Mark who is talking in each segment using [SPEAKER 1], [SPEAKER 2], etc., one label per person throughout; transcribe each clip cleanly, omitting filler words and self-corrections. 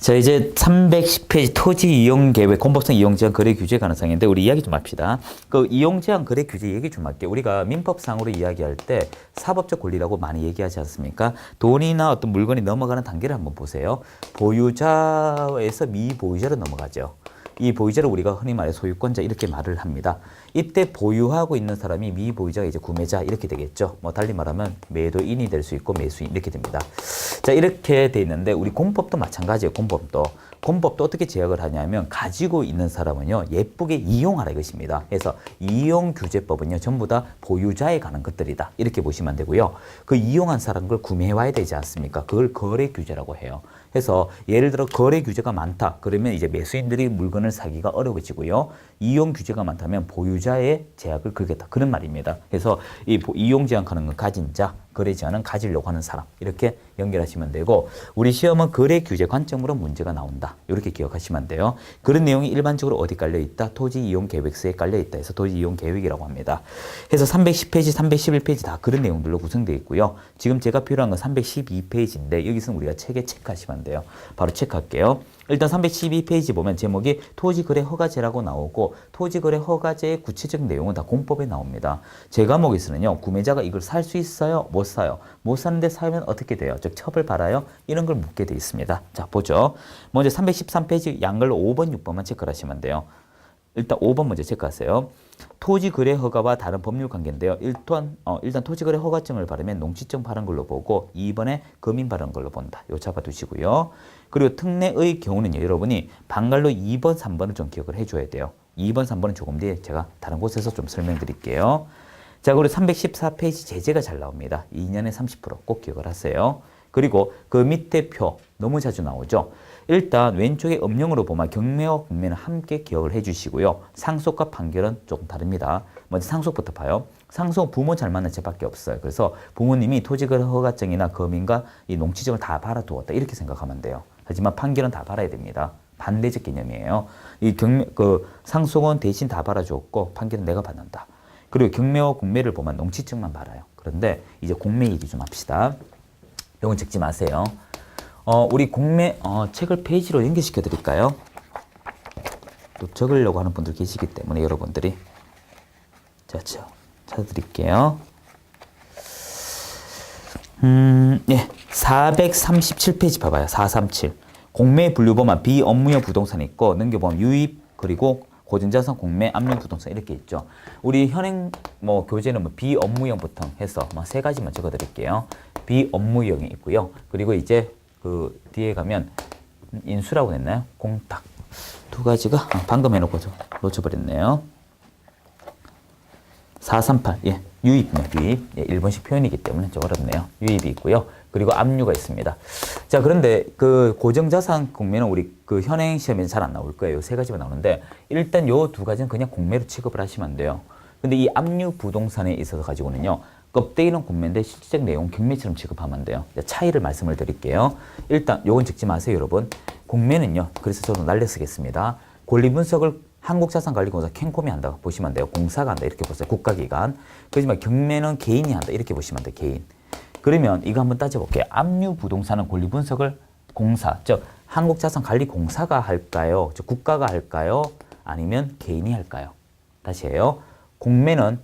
[SPEAKER 1] 자, 이제 310페이지 토지 이용 계획, 공법상 이용 제한 거래 규제 가능성인데 우리 이야기 좀 합시다. 그 이용 제한 거래 규제 얘기 좀 할게요. 우리가 민법상으로 이야기할 때 사법적 권리라고 많이 얘기하지 않습니까? 돈이나 어떤 물건이 넘어가는 단계를 한번 보세요. 보유자에서 미보유자로 넘어가죠. 이 보유자를 우리가 흔히 말해 소유권자 이렇게 말을 합니다. 이때 보유하고 있는 사람이 미보유자가 이제 구매자 이렇게 되겠죠. 뭐 달리 말하면 매도인이 될 수 있고 매수인 이렇게 됩니다. 자, 이렇게 돼 있는데 우리 공법도 마찬가지예요. 공법도 어떻게 제약을 하냐면 가지고 있는 사람은요 예쁘게 이용하라 이것입니다. 그래서 이용규제법은요 전부 다 보유자에 관한 것들이다 이렇게 보시면 되고요. 그 이용한 사람 걸 구매해 와야 되지 않습니까? 그걸 거래규제라고 해요. 그래서 예를 들어 거래 규제가 많다 그러면 이제 매수인들이 물건을 사기가 어려워지고요. 이용 규제가 많다면 보유자의 제약을 걸겠다 그런 말입니다. 그래서 이 이용 제한하는 건 가진 자, 거래 제한은 가지려고 하는 사람 이렇게 연결하시면 되고 우리 시험은 거래 규제 관점으로 문제가 나온다 이렇게 기억하시면 돼요. 그런 내용이 일반적으로 어디 깔려 있다? 토지 이용 계획서에 깔려 있다 해서 토지 이용 계획이라고 합니다. 그래서 310페이지, 311페이지 다 그런 내용들로 구성되어 있고요. 지금 제가 필요한 건 312페이지인데 여기서 우리가 책에 체크하시면 돼요. 바로 체크할게요. 일단 312페이지 보면 제목이 토지거래 허가제라고 나오고 토지거래 허가제의 구체적 내용은 다 공법에 나옵니다. 제 과목에서는요. 구매자가 이걸 살 수 있어요? 못 사요? 못 사는데 사면 어떻게 돼요? 즉 처벌 받아요? 이런 걸 묻게 돼 있습니다. 자 보죠. 먼저 313페이지 양글로 5번, 6번만 체크를 하시면 돼요. 일단 5번 먼저 체크하세요. 토지거래 허가와 다른 법률 관계인데요. 일단 토지거래 허가증을 받으면 농지증 발행 걸로 보고 2번에 금인 발행 걸로 본다. 요 잡아두시고요. 그리고 특례의 경우는요. 여러분이 방갈로 2번, 3번을 좀 기억을 해줘야 돼요. 2번, 3번은 조금 뒤에 제가 다른 곳에서 좀 설명드릴게요. 자, 그리고 314페이지 제재가 잘 나옵니다. 2년에 30%꼭 기억을 하세요. 그리고 그 밑에 표 너무 자주 나오죠. 일단 왼쪽에 음영으로 보면 경매와 공매는 함께 기억을 해주시고요. 상속과 판결은 조금 다릅니다. 먼저 상속부터 봐요. 상속 부모 잘 맞는 죄밖에 없어요. 그래서 부모님이 토지거래 허가증이나 금인과 이 농지증을 다 팔아두었다 이렇게 생각하면 돼요. 하지만 판결은 다 팔아야 됩니다. 반대적 개념이에요. 이 상속은 대신 다 팔아주었고 판결은 내가 받는다. 그리고 경매와 공매를 보면 농지증만 팔아요. 그런데 이제 공매 얘기 좀 합시다. 이건 적지 마세요. 우리 공매 책을 페이지로 연결시켜 드릴까요? 또 적으려고 하는 분들 계시기 때문에 여러분들이 자, 찾아드릴게요. 예, 437페이지 봐봐요. 437. 공매 분류 보면 비업무용 부동산이 있고 넘겨보면 유입 그리고 고정자산 공매 압류 부동산 이렇게 있죠. 우리 현행 교재는 비업무용부터 해서 세 가지만 적어드릴게요. 비업무용이 있고요. 그리고 이제 그 뒤에 가면 인수라고 했나요? 공탁 두 가지가 방금 해놓고 놓쳐버렸네요. 438 예, 유입이요. 유입 예, 일본식 표현이기 때문에 좀 어렵네요. 유입이 있고요. 그리고 압류가 있습니다. 자, 그런데 그 고정자산 공매는 우리 그 현행 시험에는 잘 안 나올 거예요. 세 가지만 나오는데 일단 요 두 가지는 그냥 공매로 취급을 하시면 안 돼요. 근데 이 압류 부동산에 있어서 가지고는요. 껍데기는 공매인데 실질적 내용 경매처럼 취급하면 안 돼요. 차이를 말씀을 드릴게요. 일단 요건 적지 마세요, 여러분. 공매는요. 그래서 저도 날려 쓰겠습니다. 권리 분석을 한국자산관리공사 캔콤이 한다 보시면 안 돼요. 공사가 한다 이렇게 보세요. 국가기관. 그렇지만 경매는 개인이 한다 이렇게 보시면 안 돼요. 개인. 그러면 이거 한번 따져볼게요. 압류 부동산은 권리 분석을 공사, 즉 한국자산관리공사가 할까요? 즉 국가가 할까요? 아니면 개인이 할까요? 다시 해요. 공매는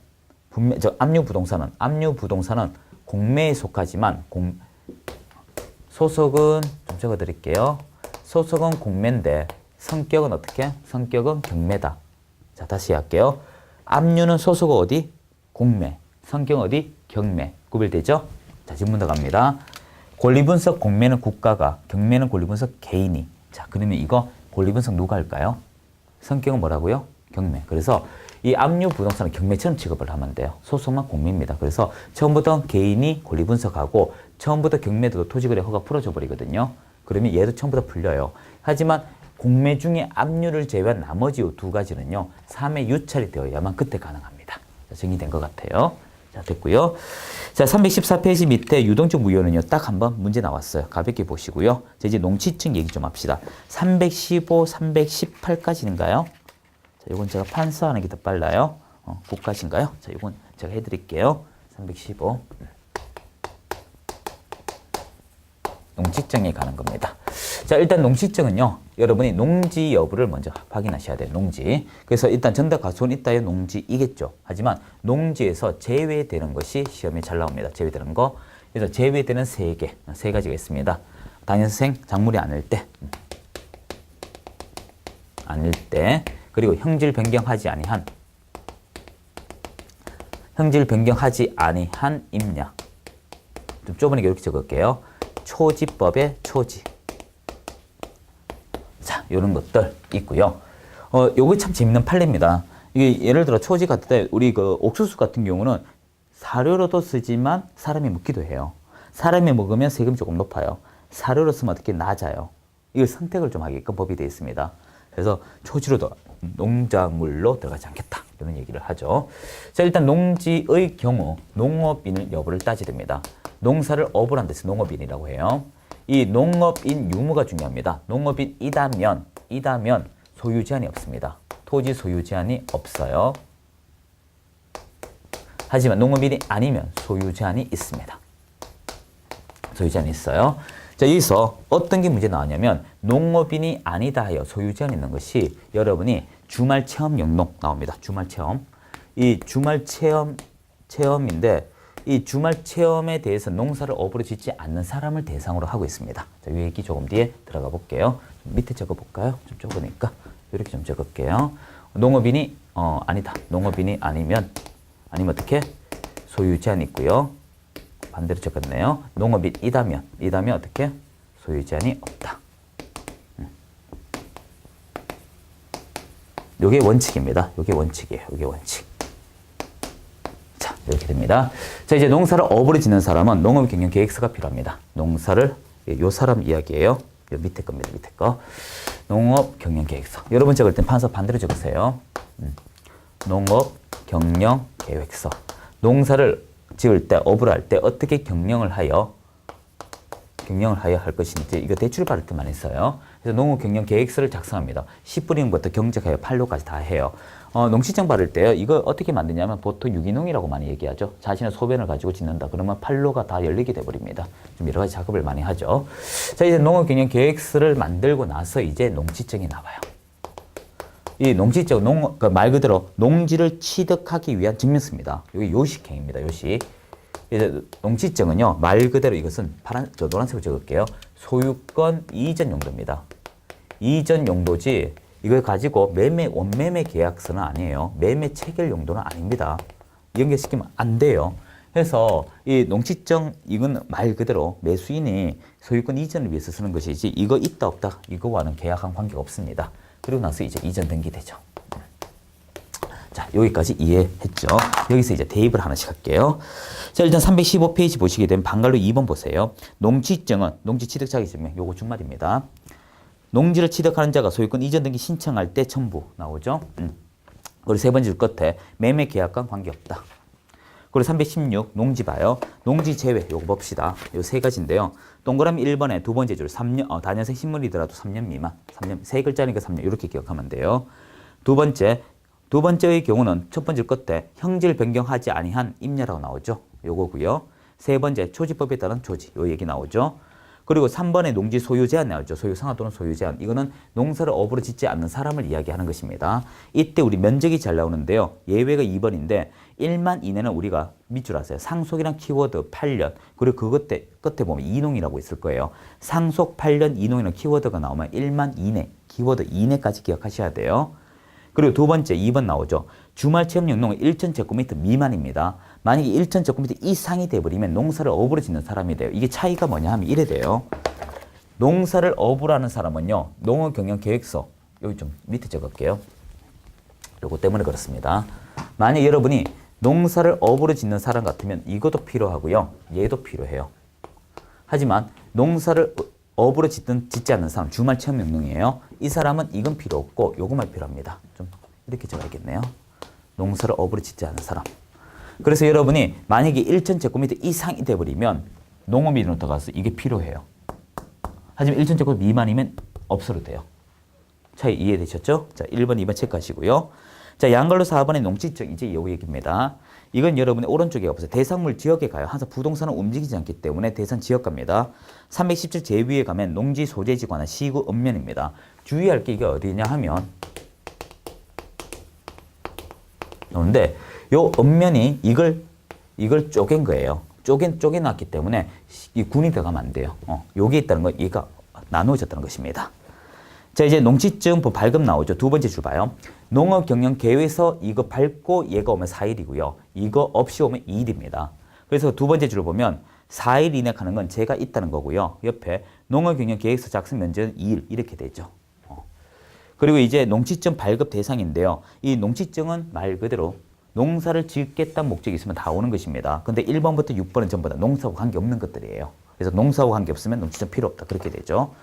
[SPEAKER 1] 압류 부동산은 공매에 속하지만 소속은 좀 적어드릴게요. 소속은 공매인데 성격은 어떻게? 성격은 경매다. 자, 다시 할게요. 압류는 소속은 어디? 공매. 성격은 어디? 경매. 구별되죠? 자, 질문 들어갑니다. 권리분석 공매는 국가가, 경매는 권리분석 개인이. 자, 그러면 이거 권리분석 누가 할까요? 성격은 뭐라고요? 경매. 그래서 이 압류 부동산은 경매처럼 취급을 하면 돼요. 소속만 공매입니다. 그래서 처음부터 개인이 권리분석하고 처음부터 경매도 토지거래 허가 풀어줘 버리거든요. 그러면 얘도 처음부터 풀려요. 하지만 공매 중에 압류를 제외한 나머지 두 가지는요. 3회 유찰이 되어야만 그때 가능합니다. 자, 정리된 것 같아요. 자, 됐고요. 자, 314페이지 밑에 유동적 무효는요. 딱 한번 문제 나왔어요. 가볍게 보시고요. 자, 이제 농지증 얘기 좀 합시다. 315, 318까지인가요? 자, 이건 제가 판서하는 게 더 빨라요. 그까지인가요? 자, 이건 제가 해드릴게요. 315. 농지증에 가는 겁니다. 자, 일단 농지증은요, 여러분이 농지 여부를 먼저 확인하셔야 돼요. 농지. 그래서 일단 정답 가수는 있다요. 농지이겠죠. 하지만 농지에서 제외되는 것이 시험에 잘 나옵니다. 제외되는 거. 그래서 제외되는 세 가지가 있습니다. 단연생 작물이 아닐 때, 그리고 형질 변경하지 아니한 임야. 좀 좁으니까 이렇게 적을게요. 초지법의 초지. 자, 이런 것들 있고요. 요거 참 재밌는 판례입니다. 이게 예를 들어 초지 같을 때 우리 그 옥수수 같은 경우는 사료로도 쓰지만 사람이 먹기도 해요. 사람이 먹으면 세금이 조금 높아요. 사료로 쓰면 어떻게 낮아요. 이걸 선택을 좀 하게끔 법이 되어 있습니다. 그래서 초지로도 농작물로 들어가지 않겠다. 이런 얘기를 하죠. 자, 일단 농지의 경우 농업인 여부를 따지됩니다. 농사를 업을 한 데서 농업인이라고 해요. 이 농업인 유무가 중요합니다. 농업인이다면 소유 제한이 없습니다. 토지 소유 제한이 없어요. 하지만 농업인이 아니면 소유 제한이 있습니다. 소유 제한이 있어요. 자, 여기서 어떤 게 문제 나왔냐면 농업인이 아니다 하여 소유 제한이 있는 것이 여러분이 주말 체험 영농 나옵니다. 주말 체험. 이 주말 체험인데 이 주말 체험에 대해서 농사를 업으로 짓지 않는 사람을 대상으로 하고 있습니다. 자, 이 얘기 조금 뒤에 들어가 볼게요. 좀 밑에 적어 볼까요? 좀 좁으니까 이렇게 좀 적을게요. 농업인이 아니다. 농업인이 아니면 어떻게? 소유 제한이 있고요. 반대로 적었네요. 농업인이다면 어떻게? 소유 제한이 없다. 요게 원칙입니다. 요게 원칙이에요. 요게 원칙. 자, 이렇게 됩니다. 자, 이제 농사를 업으로 짓는 사람은 농업 경영 계획서가 필요합니다. 농사를, 요 사람 이야기예요. 요 밑에 겁니다. 밑에 거. 농업 경영 계획서. 여러분 적을 땐 판서 반대로 적으세요. 농업 경영 계획서. 농사를 지을 때, 업을 할 때 어떻게 경영을 하여 할 것인지 이거 대출 받을 때 많이 써요. 그래서 농업 경영 계획서를 작성합니다. 씨 뿌리는 것부터 경작하여 판로까지 다 해요. 농지증 받을 때요. 이거 어떻게 만드냐면 보통 유기농이라고 많이 얘기하죠. 자신의 소변을 가지고 짓는다. 그러면 판로가 다 열리게 돼버립니다. 좀 여러 가지 작업을 많이 하죠. 자, 이제 농업 경영 계획서를 만들고 나서 이제 농지증이 나와요. 이 농지증, 말 그대로 농지를 취득하기 위한 증명서입니다. 이게 요식행위입니다. 요식. 이제 농지증은요, 말 그대로 이것은 노란색으로 적을게요. 소유권 이전 용도입니다. 이전 용도지, 이걸 가지고 원매매 계약서는 아니에요. 매매 체결 용도는 아닙니다. 연결시키면 안 돼요. 그래서 이 농지증, 이건 말 그대로 매수인이 소유권 이전을 위해서 쓰는 것이지, 이거 있다 없다, 이거와는 계약한 관계가 없습니다. 그리고 나서 이제 이전 등기되죠. 자, 여기까지 이해했죠? 여기서 이제 대입을 하나씩 할게요. 자, 일단 315페이지 보시게 되면 방갈로 2번 보세요. 농지증은 농지 취득 자격증명, 요거 준말입니다. 농지를 취득하는 자가 소유권 이전 등기 신청할 때 첨부 나오죠? 그리고 세 번째 줄 끝에 매매 계약과 관계없다. 그리고 316 농지 봐요. 농지 제외 요거 봅시다. 요 세 가지인데요. 동그라미 1번에 두 번째 줄 3년 단연생 신물이더라도 3년 미만. 3년 세 글자니까 3년 이렇게 기억하면 돼요. 두 번째의 경우는 첫 번째 끝에 형질 변경하지 아니한 임야라고 나오죠. 요거고요. 세 번째 초지법에 따른 초지 요 얘기 나오죠. 그리고 3번에 농지 소유 제한 나오죠. 소유 상하 또는 소유 제한. 이거는 농사를 업으로 짓지 않는 사람을 이야기하는 것입니다. 이때 우리 면적이 잘 나오는데요. 예외가 2번인데 1만 이내는 우리가 밑줄 아세요. 상속이란 키워드 8년. 그리고 그것 끝에 보면 이농이라고 있을 거예요. 상속 8년 이농이라는 키워드가 나오면 1만 이내. 키워드 이내까지 기억하셔야 돼요. 그리고 두 번째 2번 나오죠. 주말 체험 영농은 1,000제곱미터 미만입니다. 만약에 1,000제곱미터 이상이 돼버리면 농사를 업으로 짓는 사람이 돼요. 이게 차이가 뭐냐 하면 이래 돼요. 농사를 업으로 하는 사람은요. 농업경영계획서 여기 좀 밑에 적을게요. 요거 때문에 그렇습니다. 만약 여러분이 농사를 업으로 짓는 사람 같으면 이것도 필요하고요. 얘도 필요해요. 하지만 농사를 업으로 짓지 않는 사람, 주말 체험 영농이에요. 이 사람은 이건 필요 없고 요것만 필요합니다. 좀 이렇게 적어야겠네요. 농사를 업으로 짓지 않는 사람. 그래서 여러분이 만약에 1,000제곱미터 이상이 돼버리면 농업인으로 들어가서 이게 필요해요. 하지만 1,000제곱 미만이면 없어도 돼요. 차이 이해되셨죠? 자, 1번, 2번 체크하시고요. 자, 양걸로 4번의 농지증 이제 요 얘기입니다. 이건 여러분의 오른쪽에 없어요. 대상물 지역에 가요. 항상 부동산은 움직이지 않기 때문에 대상 지역 갑니다. 317 제위에 가면 농지 소재지 관한 시구 읍면입니다. 주의할 게 이게 어디냐 하면 그런데 요 읍면이 이걸 쪼갠 거예요. 쪼개놨기 때문에 이 군이 들어가면 안 돼요. 요게 있다는 건 얘가 나누어졌다는 것입니다. 자, 이제 농지증 발급 나오죠. 두 번째 줄 봐요. 농업경영계획에서 이거 밟고 얘가 오면 4일이고요. 이거 없이 오면 2일입니다. 그래서 두 번째 줄을 보면 4일 이내 가는 건 제가 있다는 거고요. 옆에 농업경영계획서 작성 면제는 2일 이렇게 되죠. 그리고 이제 농지증 발급 대상인데요. 이 농지증은 말 그대로 농사를 짓겠다는 목적이 있으면 다 오는 것입니다. 근데 1번부터 6번은 전부 다 농사하고 관계없는 것들이에요. 그래서 농사하고 관계없으면 농지증 필요 없다. 그렇게 되죠.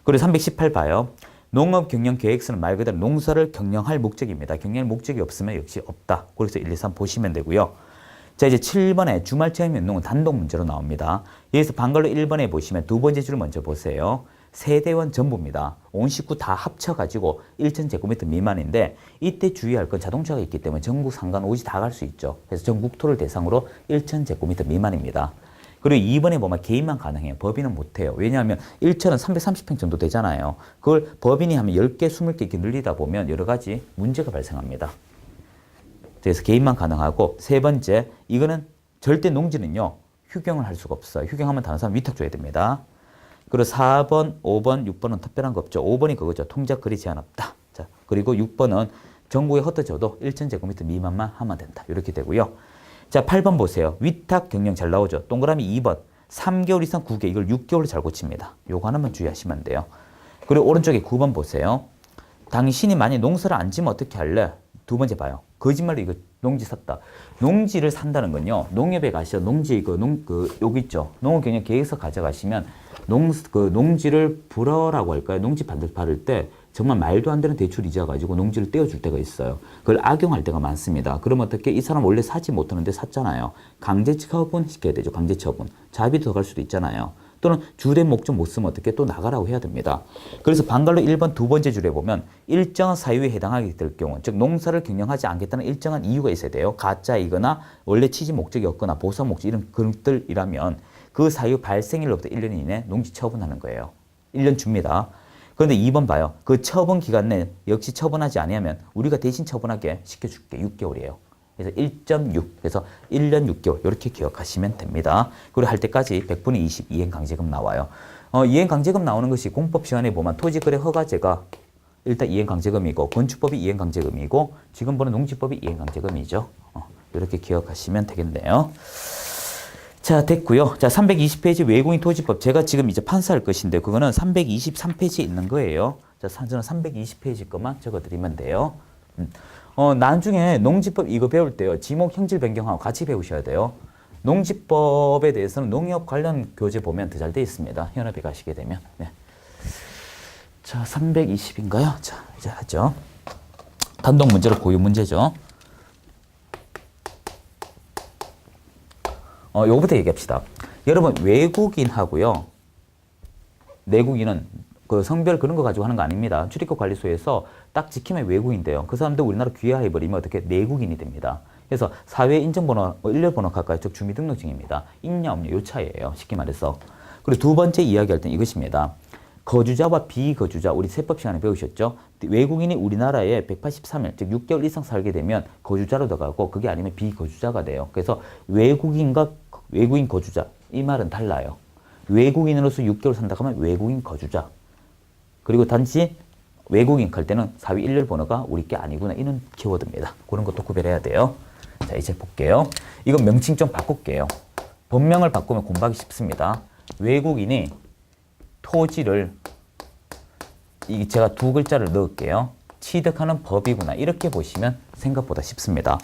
[SPEAKER 1] 그리고 318 봐요. 농업경영계획서는 말 그대로 농사를 경영할 목적입니다. 경영할 목적이 없으면 역시 없다. 그래서 1, 2, 3 보시면 되고요. 자, 이제 7번에 주말체험 연동은 단독 문제로 나옵니다. 여기서 방글로 1번에 보시면 두 번째 줄 먼저 보세요. 세대원 전부입니다. 온 식구 다 합쳐가지고 1,000제곱미터 미만인데 이때 주의할 건 자동차가 있기 때문에 전국 상관오지 다 갈 수 있죠. 그래서 전국토를 대상으로 1,000제곱미터 미만입니다. 그리고 2번에 보면 개인만 가능해요. 법인은 못해요. 왜냐하면 1천은 330평 정도 되잖아요. 그걸 법인이 하면 10개, 20개 이렇게 늘리다 보면 여러 가지 문제가 발생합니다. 그래서 개인만 가능하고 세 번째, 이거는 절대 농지는요. 휴경을 할 수가 없어요. 휴경하면 다른 사람 위탁 줘야 됩니다. 그리고 4번, 5번, 6번은 특별한 거 없죠. 5번이 그거죠. 통작 거리 제한 없다. 자, 그리고 6번은 전국에 흩어져도 1,000제곱미터 미만만 하면 된다. 이렇게 되고요. 자, 8번 보세요. 위탁 경영 잘 나오죠. 동그라미 2번. 3개월 이상 9개. 이걸 6개월로 잘 고칩니다. 요거 하나만 주의하시면 돼요. 그리고 오른쪽에 9번 보세요. 당신이 만약 농사를 안 지면 어떻게 할래? 두 번째 봐요. 거짓말로 이거 농지 샀다. 농지를 산다는 건요. 농협에 가셔. 농지 여기 있죠. 농업경영 계획서 가져가시면 농지를 불어라고 할까요? 농지 받을 때 정말 말도 안 되는 대출 이자 가지고 농지를 떼어줄 때가 있어요. 그걸 악용할 때가 많습니다. 그러면 어떻게 이 사람 원래 사지 못하는데 샀잖아요. 강제 처분 시켜야 되죠. 강제 처분. 자비도 더 갈 수도 있잖아요. 또는 주된 목적 못 쓰면 어떻게 또 나가라고 해야 됩니다. 그래서 방갈로 1번 두 번째 줄에 보면 일정한 사유에 해당하게 될 경우, 즉 농사를 경영하지 않겠다는 일정한 이유가 있어야 돼요. 가짜이거나 원래 취지 목적이 없거나 보상 목적 이런 것들이라면 그 사유 발생일로부터 1년 이내 농지 처분하는 거예요. 1년 줍니다. 그런데 2번 봐요. 그 처분 기간 내 역시 처분하지 아니하면 우리가 대신 처분하게 시켜줄게. 6개월이에요. 그래서 1.6, 그래서 1년 6개월 이렇게 기억하시면 됩니다. 그리고 할 때까지 100분의 20 이행강제금 나와요. 이행강제금 나오는 것이 공법 시간에 보면 토지거래 허가제가 일단 이행강제금이고 건축법이 이행강제금이고 지금 보는 농지법이 이행강제금이죠. 이렇게 기억하시면 되겠네요. 자, 됐고요. 자, 320페이지 외국인 토지법. 제가 지금 이제 판사할 것인데 그거는 323페이지에 있는 거예요. 자, 저는 320페이지 것만 적어드리면 돼요. 나중에 농지법 이거 배울 때요. 지목 형질 변경하고 같이 배우셔야 돼요. 농지법에 대해서는 농협 관련 교재 보면 더 잘 돼 있습니다. 현업에 가시게 되면. 네. 자, 320인가요? 자, 이제 하죠. 단독 문제로 고유 문제죠. 요거부터 얘기합시다. 여러분, 외국인하고요. 내국인은 그 성별 그런 거 가지고 하는 거 아닙니다. 출입국 관리소에서 딱 지키면 외국인인데요. 그 사람들 우리나라 귀화해버리면 어떻게 내국인이 됩니다. 그래서 사회 인증번호, 일렬번호 가까이 즉 주민등록증입니다. 있냐 없냐 요 차이예요. 쉽게 말해서. 그리고 두 번째 이야기할 때는 이것입니다. 거주자와 비거주자, 우리 세법 시간에 배우셨죠? 외국인이 우리나라에 183일, 즉 6개월 이상 살게 되면 거주자로 들어가고 그게 아니면 비거주자가 돼요. 그래서 외국인과 외국인 거주자, 이 말은 달라요. 외국인으로서 6개월 산다 하면 외국인 거주자. 그리고 단지 외국인 할 때는 사위 일렬 번호가 우리 게 아니구나. 이런 키워드입니다. 그런 것도 구별해야 돼요. 자, 이제 볼게요. 이건 명칭 좀 바꿀게요. 법명을 바꾸면 공부하기 쉽습니다. 외국인이 토지를, 이 제가 두 글자를 넣을게요. 취득하는 법이구나. 이렇게 보시면 생각보다 쉽습니다.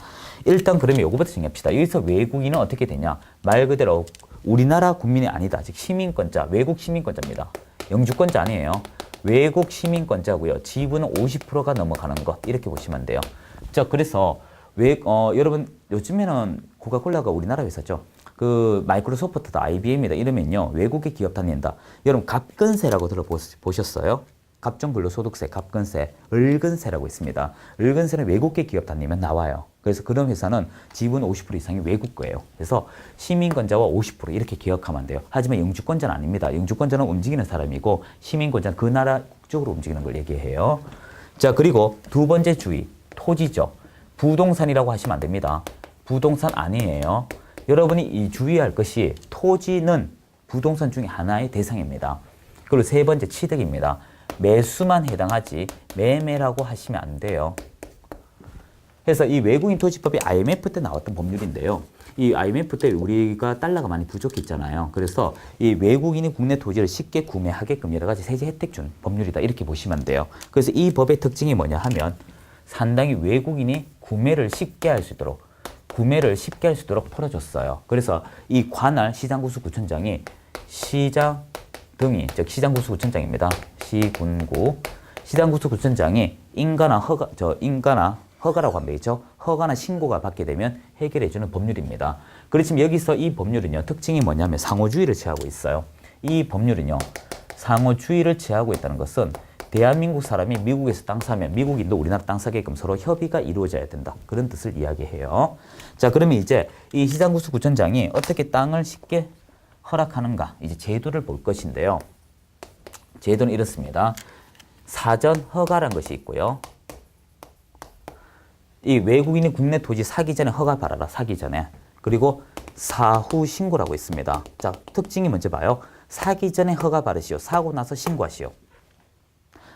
[SPEAKER 1] 일단 그러면 요거부터 정합시다. 여기서 외국인은 어떻게 되냐? 말 그대로 우리나라 국민이 아니다. 즉 시민권자, 외국 시민권자입니다. 영주권자 아니에요. 외국 시민권자고요. 지분은 50%가 넘어가는 것. 이렇게 보시면 돼요. 자, 그래서 여러분 요즘에는 코카콜라가 우리나라 회사죠. 그 마이크로소프트다, IBM이다 이러면요 외국의 기업 다닌다. 여러분 갑근세라고 들어보셨어요? 갑종근로소득세, 갑근세, 을근세라고 있습니다. 을근세는 외국계 기업 다니면 나와요. 그래서 그런 회사는 지분 50% 이상이 외국 거예요. 그래서 시민권자와 50% 이렇게 기억하면 돼요. 하지만 영주권자는 아닙니다. 영주권자는 움직이는 사람이고 시민권자는 그 나라 국적으로 움직이는 걸 얘기해요. 자, 그리고 두 번째 주의, 토지죠. 부동산이라고 하시면 안 됩니다. 부동산 아니에요. 여러분이 이 주의할 것이 토지는 부동산 중에 하나의 대상입니다. 그리고 세 번째 취득입니다. 매수만 해당하지 매매라고 하시면 안 돼요. 그래서 이 외국인 토지법이 IMF 때 나왔던 법률인데요. 이 IMF 때 우리가 달러가 많이 부족했잖아요. 그래서 이 외국인이 국내 토지를 쉽게 구매하게끔 여러 가지 세제 혜택 준 법률이다. 이렇게 보시면 돼요. 그래서 이 법의 특징이 뭐냐 하면 상당히 외국인이 구매를 쉽게 할 수 있도록 풀어줬어요. 그래서 이 관할 시장구수구청장이 시장 등이, 즉 시장구수구청장입니다. 시장구수구청장이 인가나 허가라고 하면 되겠죠. 허가나 신고가 받게 되면 해결해주는 법률입니다. 그렇지만 여기서 이 법률은요, 특징이 뭐냐면 상호주의를 취하고 있어요. 이 법률은요, 상호주의를 취하고 있다는 것은 대한민국 사람이 미국에서 땅 사면 미국인도 우리나라 땅 사게끔 서로 협의가 이루어져야 된다. 그런 뜻을 이야기해요. 자, 그러면 이제 이 시장구수구청장이 어떻게 땅을 쉽게 허락하는가, 이제 제도를 볼 것인데요. 제도는 이렇습니다. 사전 허가라는 것이 있고요. 이 외국인이 국내 토지 사기 전에 허가 받아라. 사기 전에. 그리고 사후 신고라고 있습니다. 자, 특징이 먼저 봐요. 사기 전에 허가 받으시오. 사고 나서 신고하시오.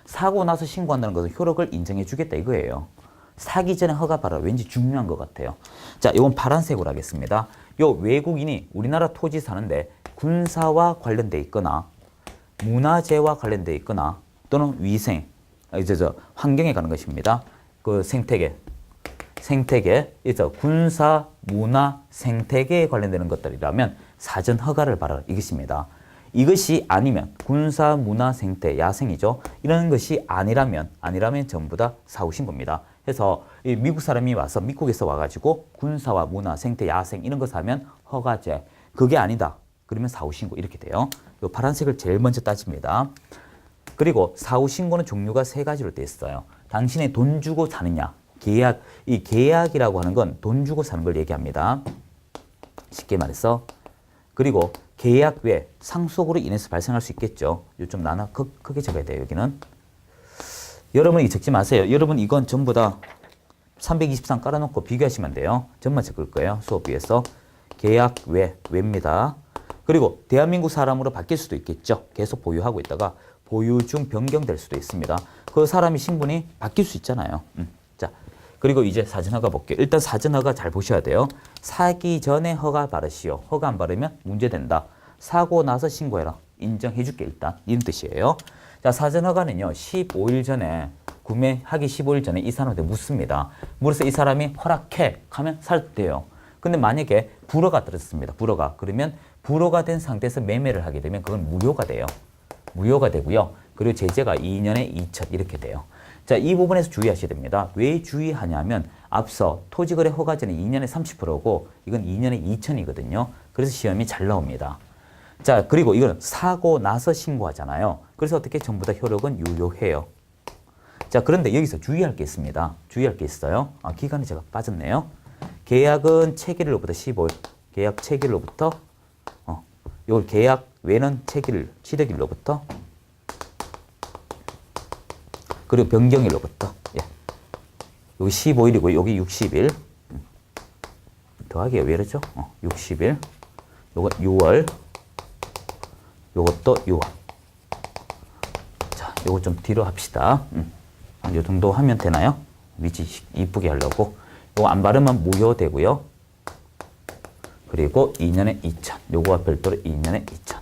[SPEAKER 1] 사고 나서 신고한다는 것은 효력을 인정해 주겠다 이거예요. 사기 전에 허가 받아라. 왠지 중요한 것 같아요. 자, 이건 파란색으로 하겠습니다. 요 외국인이 우리나라 토지 사는데 군사와 관련돼 있거나 문화재와 관련돼 있거나 또는 위생, 환경에 가는 것입니다. 그 생태계, 군사, 문화, 생태계에 관련되는 것들이라면 사전 허가를 받아라 이것입니다. 이것이 아니면 군사, 문화, 생태, 야생이죠. 이런 것이 아니라면 전부 다 사후신고입니다. 그래서 이 미국 사람이 와서 미국에서 와가지고 군사와 문화, 생태, 야생 이런 거 사면 허가제. 그게 아니다. 그러면 사후신고 이렇게 돼요. 이 파란색을 제일 먼저 따집니다. 그리고 사후신고는 종류가 세 가지로 되어 있어요. 당신이 돈 주고 사느냐. 계약, 이 계약이라고 하는 건 돈 주고 사는 걸 얘기합니다. 쉽게 말해서. 그리고 계약 외 상속으로 인해서 발생할 수 있겠죠. 좀 나눠 크게 적어야 돼요. 여기는. 여러분이 적지 마세요. 여러분 이건 전부 다 323 깔아놓고 비교하시면 돼요. 전만 적을 거예요. 수업비에서. 계약 외입니다. 그리고 대한민국 사람으로 바뀔 수도 있겠죠. 계속 보유하고 있다가 보유 중 변경될 수도 있습니다. 그 사람이 신분이 바뀔 수 있잖아요. 자, 그리고 이제 사전허가 볼게요. 일단 사전허가 잘 보셔야 돼요. 사기 전에 허가 받으시오. 허가 안 받으면 문제된다. 사고 나서 신고해라. 인정해줄게 일단. 이런 뜻이에요. 자, 사전허가는요. 15일 전에 구매하기 15일 전에 이 사람한테 묻습니다. 물어서 이 사람이 허락해 하면 살 돼요. 근데 만약에 불허가 들었습니다. 불허가. 그러면 불허가 된 상태에서 매매를 하게 되면 그건 무효가 돼요. 무효가 되고요. 그리고 제재가 2년에 2천 이렇게 돼요. 자, 이 부분에서 주의하셔야 됩니다. 왜 주의하냐면 앞서 토지거래 허가제는 2년에 30%고 이건 2년에 2천이거든요. 그래서 시험이 잘 나옵니다. 자, 그리고 이건 사고 나서 신고하잖아요. 그래서 어떻게 전부 다 효력은 유효해요. 자, 그런데 여기서 주의할 게 있습니다. 주의할 게 있어요. 기간이 제가 빠졌네요. 계약은 체결일로부터 15일. 계약 체결일로부터 요 계약 외는 취득일로부터 그리고 변경일로부터 여기 15일이고 여기 60일 더하기가 왜 이러죠? 60일 요거 6월 요것도 6월 자, 요거 좀 뒤로 합시다. 요 정도 하면 되나요? 위치 이쁘게 하려고 요거 안 바르면 무효되고요. 그리고 2년에 2천. 요거와 별도로 2년에 2천.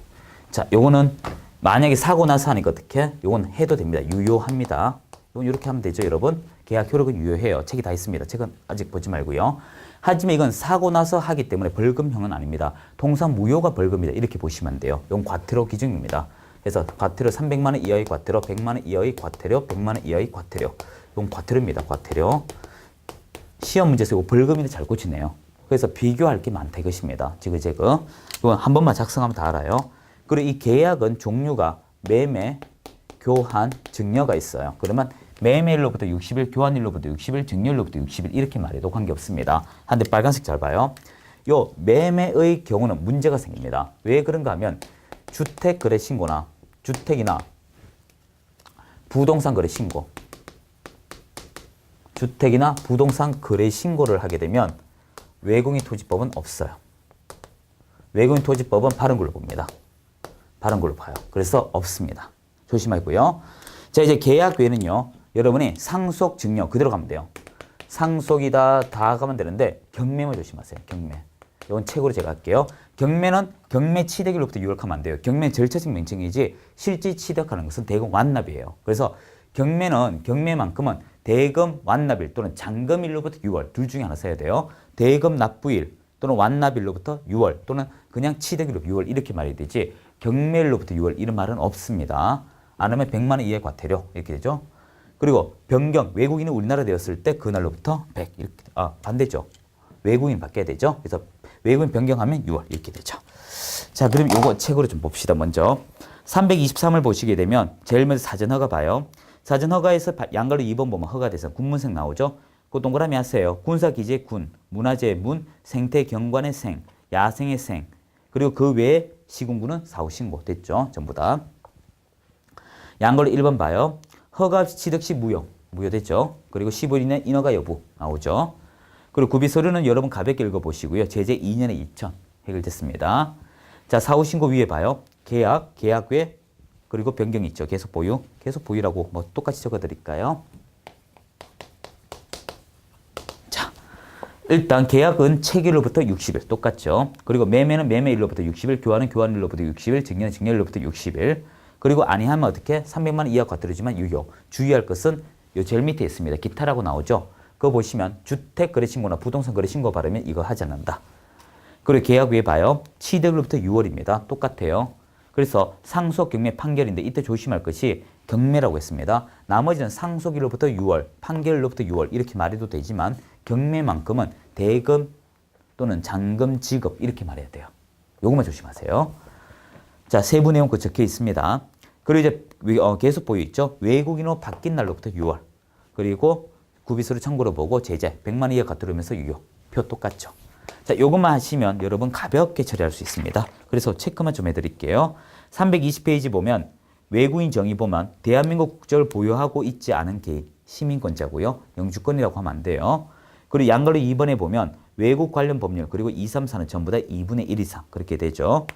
[SPEAKER 1] 자, 요거는 만약에 사고 나서 하니까 어떻게? 요건 해도 됩니다. 유효합니다. 요건 이렇게 하면 되죠, 여러분. 계약 효력은 유효해요. 책이 다 있습니다. 책은 아직 보지 말고요. 하지만 이건 사고 나서 하기 때문에 벌금형은 아닙니다. 통상 무효가 벌금이다. 이렇게 보시면 돼요. 이건 과태료 기준입니다. 그래서 과태료 300만 원 이하의 과태료, 100만 원 이하의 과태료, 100만 원 이하의 과태료. 이건 과태료입니다. 과태료. 시험 문제에서 이거 벌금인데 잘 고치네요. 그래서 비교할 게 많다 이것입니다. 이건 한 번만 작성하면 다 알아요. 그리고 이 계약은 종류가 매매, 교환, 증여가 있어요. 그러면 매매일로부터 60일, 교환일로부터 60일, 증여일로부터 60일 이렇게 말해도 관계없습니다. 한데 빨간색 잘 봐요. 요 매매의 경우는 문제가 생깁니다. 왜 그런가 하면 주택 거래 신고나 주택이나 부동산 거래 신고, 주택이나 부동산 거래 신고를 하게 되면 외국인 토지법은 없어요. 외국인 토지법은 바른 걸로 봅니다. 바른 걸로 봐요. 그래서 없습니다. 조심하고요. 자, 이제 계약 외에는요. 여러분이 상속, 증여 그대로 가면 돼요. 상속이다 다 가면 되는데 경매만 조심하세요. 경매. 이건 책으로 제가 할게요. 경매는 경매 취득일로부터 유월하면 안 돼요. 경매는 절차적 명칭이지 실제 취득하는 것은 대금 완납이에요. 그래서 경매는 경매만큼은 대금 완납일 또는 잔금일로부터 6월 둘 중에 하나 써야 돼요. 대금 납부일 또는 완납일로부터 6월 또는 그냥 취득일로 6월 이렇게 말이 되지 경매일로부터 6월 이런 말은 없습니다. 안 하면 100만 원 이하의 과태료 이렇게 되죠. 그리고 변경, 외국인이 우리나라 되었을 때 그날로부터 100 이렇게 반대죠. 외국인 바뀌어야 되죠. 그래서 외국인 변경하면 6월 이렇게 되죠. 자, 그럼 요거 책으로 좀 봅시다. 먼저 323을 보시게 되면 제일 먼저 사전허가 봐요. 사전허가에서 양가로 2번 보면 허가돼서 군문생 나오죠. 그 동그라미 하세요. 군사기지의 군, 문화재의 문, 생태경관의 생, 야생의 생, 그리고 그 외에 시군구는 사후신고 됐죠. 전부 다. 양가로 1번 봐요. 허가 없이 취득 시 무효, 무효됐죠. 그리고 15일 이내 인허가 여부 나오죠. 그리고 구비서류는 여러분 가볍게 읽어보시고요. 제재 2년에 2천 해결됐습니다. 자, 사후신고 위에 봐요. 계약, 계약 외, 그리고 변경 있죠. 계속 보유, 계속 보유라고 뭐 똑같이 적어드릴까요? 자, 일단 계약은 체결로부터 60일 똑같죠. 그리고 매매는 매매일로부터 60일, 교환은 교환일로부터 60일, 증여는 증여일로부터 60일. 그리고 아니하면 어떻게? 300만 원 이하 과태료지만 유효. 주의할 것은 요 제일 밑에 있습니다. 기타라고 나오죠. 그거 보시면 주택 거래 신고나 부동산 거래 신고 바르면 이거 하지 않는다. 그리고 계약 위에 봐요. 취득일로부터 6월입니다. 똑같아요. 그래서 상속 경매 판결인데 이때 조심할 것이 경매라고 했습니다. 나머지는 상속일로부터 6월, 판결일로부터 6월 이렇게 말해도 되지만 경매만큼은 대금 또는 잔금 지급 이렇게 말해야 돼요. 요것만 조심하세요. 자, 세부 내용 그 적혀 있습니다. 그리고 이제 계속 보여 있죠. 외국인으로 바뀐 날로부터 6월. 그리고 구비서류 청구로 보고 제재 100만 원 이하 과태료면서 유효. 표 똑같죠. 자, 요것만 하시면 여러분 가볍게 처리할 수 있습니다. 그래서 체크만 좀 해드릴게요. 320페이지 보면 외국인 정의 보면 대한민국 국적을 보유하고 있지 않은 개인, 시민권자고요. 영주권이라고 하면 안 돼요. 그리고 양가로 2번에 보면 외국 관련 법률 그리고 2, 3, 4는 전부 다 2분의 1 이상 그렇게 되죠.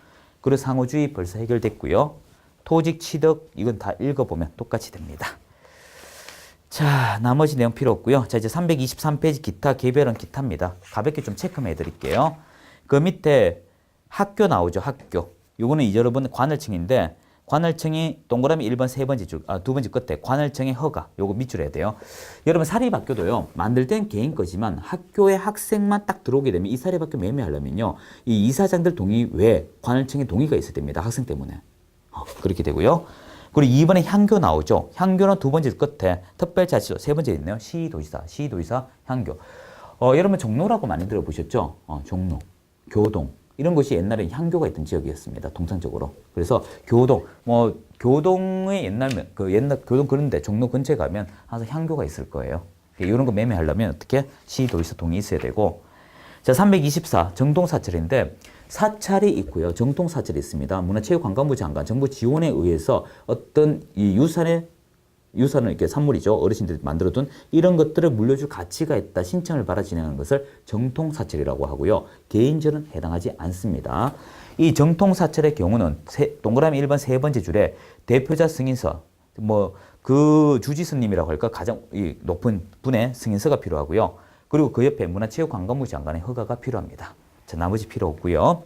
[SPEAKER 1] 그리고 상호주의 벌써 해결됐고요. 토직 취득 이건 다 읽어보면 똑같이 됩니다. 자, 나머지 내용 필요 없고요. 자, 이제 323페이지 기타 개별은 기타입니다. 가볍게 좀 체크만 해드릴게요. 그 밑에 학교 나오죠. 학교. 요거는 이제 여러분 관할청인데 관할청이 동그라미 1번 세 번째 줄, 두 번째 끝에 관할청의 허가 요거 밑줄 해야 돼요. 여러분 사립학교도요. 만들 땐 개인 거지만 학교에 학생만 딱 들어오게 되면 이 사립학교 매매하려면요. 이 이사장들 동의 외에 관할청의 동의가 있어야 됩니다. 학생 때문에. 그렇게 되고요. 그리고 2번에 향교 나오죠. 향교는 두 번째 끝에 특별자치도 세 번째 있네요. 시도지사, 시도지사, 향교. 여러분 종로라고 많이 들어보셨죠? 종로, 교동 이런 곳이 옛날에 향교가 있던 지역이었습니다. 통상적으로. 그래서 교동, 교동의 옛날 교동 그런데 종로 근처에 가면 항상 향교가 있을 거예요. 이런 거 매매하려면 어떻게? 시도지사 동의 있어야 되고. 자, 324 정통사찰인데 사찰이 있고요. 정통사찰이 있습니다. 문화체육관광부 장관 정부 지원에 의해서 어떤 이 유산을 이렇게 산물이죠. 어르신들이 만들어둔 이런 것들을 물려줄 가치가 있다. 신청을 받아 진행하는 것을 정통사찰이라고 하고요. 개인전은 해당하지 않습니다. 이 정통사찰의 경우는 동그라미 1번 세 번째 줄에 대표자 승인서 그 주지스님이라고 할까 가장 높은 분의 승인서가 필요하고요. 그리고 그 옆에 문화체육관광부 장관의 허가가 필요합니다. 자, 나머지 필요 없고요.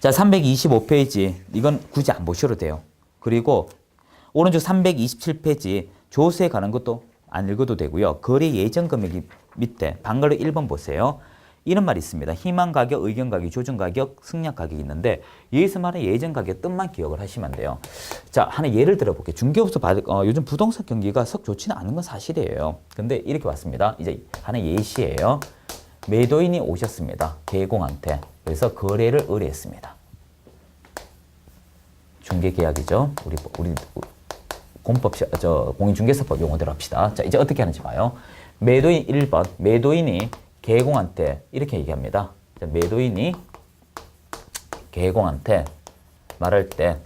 [SPEAKER 1] 자, 325페이지 이건 굳이 안 보셔도 돼요. 그리고 오른쪽 327페이지 조세에 관한 것도 안 읽어도 되고요. 거래 예정 금액이 밑에 방갈로 1번 보세요. 이런 말이 있습니다. 희망 가격, 의견 가격, 조정 가격, 승낙 가격이 있는데 여기서 말하는 예정 가격 뜻만 기억을 하시면 돼요. 자, 하나 예를 들어볼게요. 중개업소 요즘 부동산 경기가 썩 좋지는 않은 건 사실이에요. 근데 이렇게 왔습니다. 이제 하나 예시예요. 매도인이 오셨습니다. 개공한테. 그래서 거래를 의뢰했습니다. 중개계약이죠. 우리 공인중개사법 용어대로 합시다. 자, 이제 어떻게 하는지 봐요. 매도인 1번, 매도인이 개공한테 이렇게 얘기합니다. 자, 매도인이 개공한테 말할 때,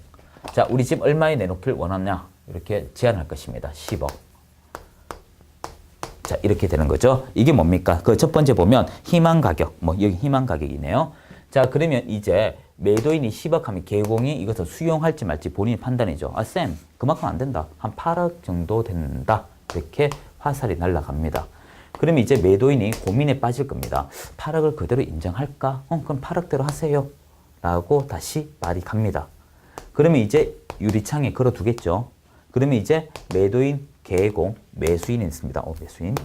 [SPEAKER 1] 자, 우리 집 얼마에 내놓길 원하냐? 이렇게 제안할 것입니다. 10억. 자, 이렇게 되는 거죠. 이게 뭡니까? 그 첫 번째 보면 희망 가격, 여기 희망 가격이네요. 자, 그러면 이제 매도인이 10억 하면 개공이 이것을 수용할지 말지 본인이 판단이죠. 아, 쌤, 그만큼 안 된다. 한 8억 정도 된다. 이렇게 화살이 날아갑니다. 그러면 이제 매도인이 고민에 빠질 겁니다. 8억을 그대로 인정할까? 그럼 8억대로 하세요. 라고 다시 말이 갑니다. 그러면 이제 유리창에 걸어두겠죠. 그러면 이제 매도인, 개공, 매수인이 있습니다. 매수인.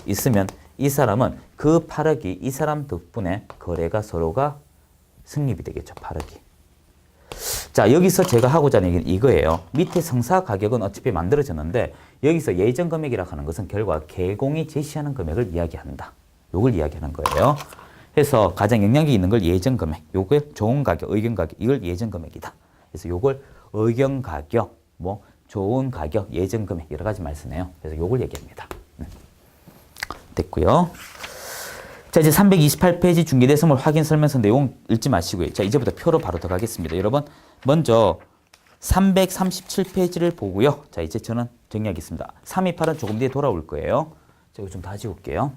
[SPEAKER 1] 있으면 이 사람은 그 8억이 이 사람 덕분에 거래가 서로가 승립이 되겠죠. 8억이. 자, 여기서 제가 하고자 하는 얘기는 이거예요. 밑에 성사 가격은 어차피 만들어졌는데 여기서 예정 금액이라고 하는 것은 결과 개공이 제시하는 금액을 이야기한다. 요걸 이야기하는 거예요. 해서 가장 영향력이 있는 걸 예정 금액, 요걸 좋은 가격, 의견 가격, 이걸 예정 금액이다. 그래서 요걸 의견 가격, 좋은 가격, 예정 금액 여러 가지 말 쓰네요. 그래서 요걸 얘기합니다. 됐고요. 자, 이제 328페이지 중개대선물 확인 설명서 내용 읽지 마시고요. 자, 이제부터 표로 바로 들어가겠습니다. 여러분, 먼저 337페이지를 보고요. 자, 이제 저는 정리하겠습니다. 328은 조금 뒤에 돌아올 거예요. 자, 이거 좀 다 지울게요.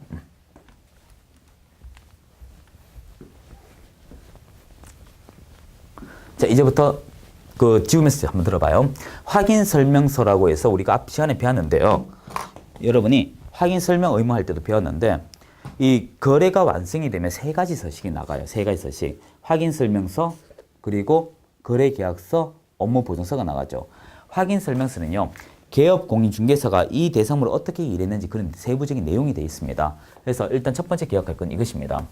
[SPEAKER 1] 자, 이제부터 지우면서 한번 들어봐요. 확인 설명서라고 해서 우리가 앞 시간에 배웠는데요. 여러분이 확인 설명 의무할 때도 배웠는데 이 거래가 완성이 되면 세 가지 서식이 나가요. 세 가지 서식. 확인 설명서, 그리고 거래 계약서, 업무 보증서가 나가죠. 확인 설명서는요. 개업 공인중개사가 이 대상물을 어떻게 일했는지 그런 세부적인 내용이 되어 있습니다. 그래서 일단 첫 번째 기억할 건 이것입니다.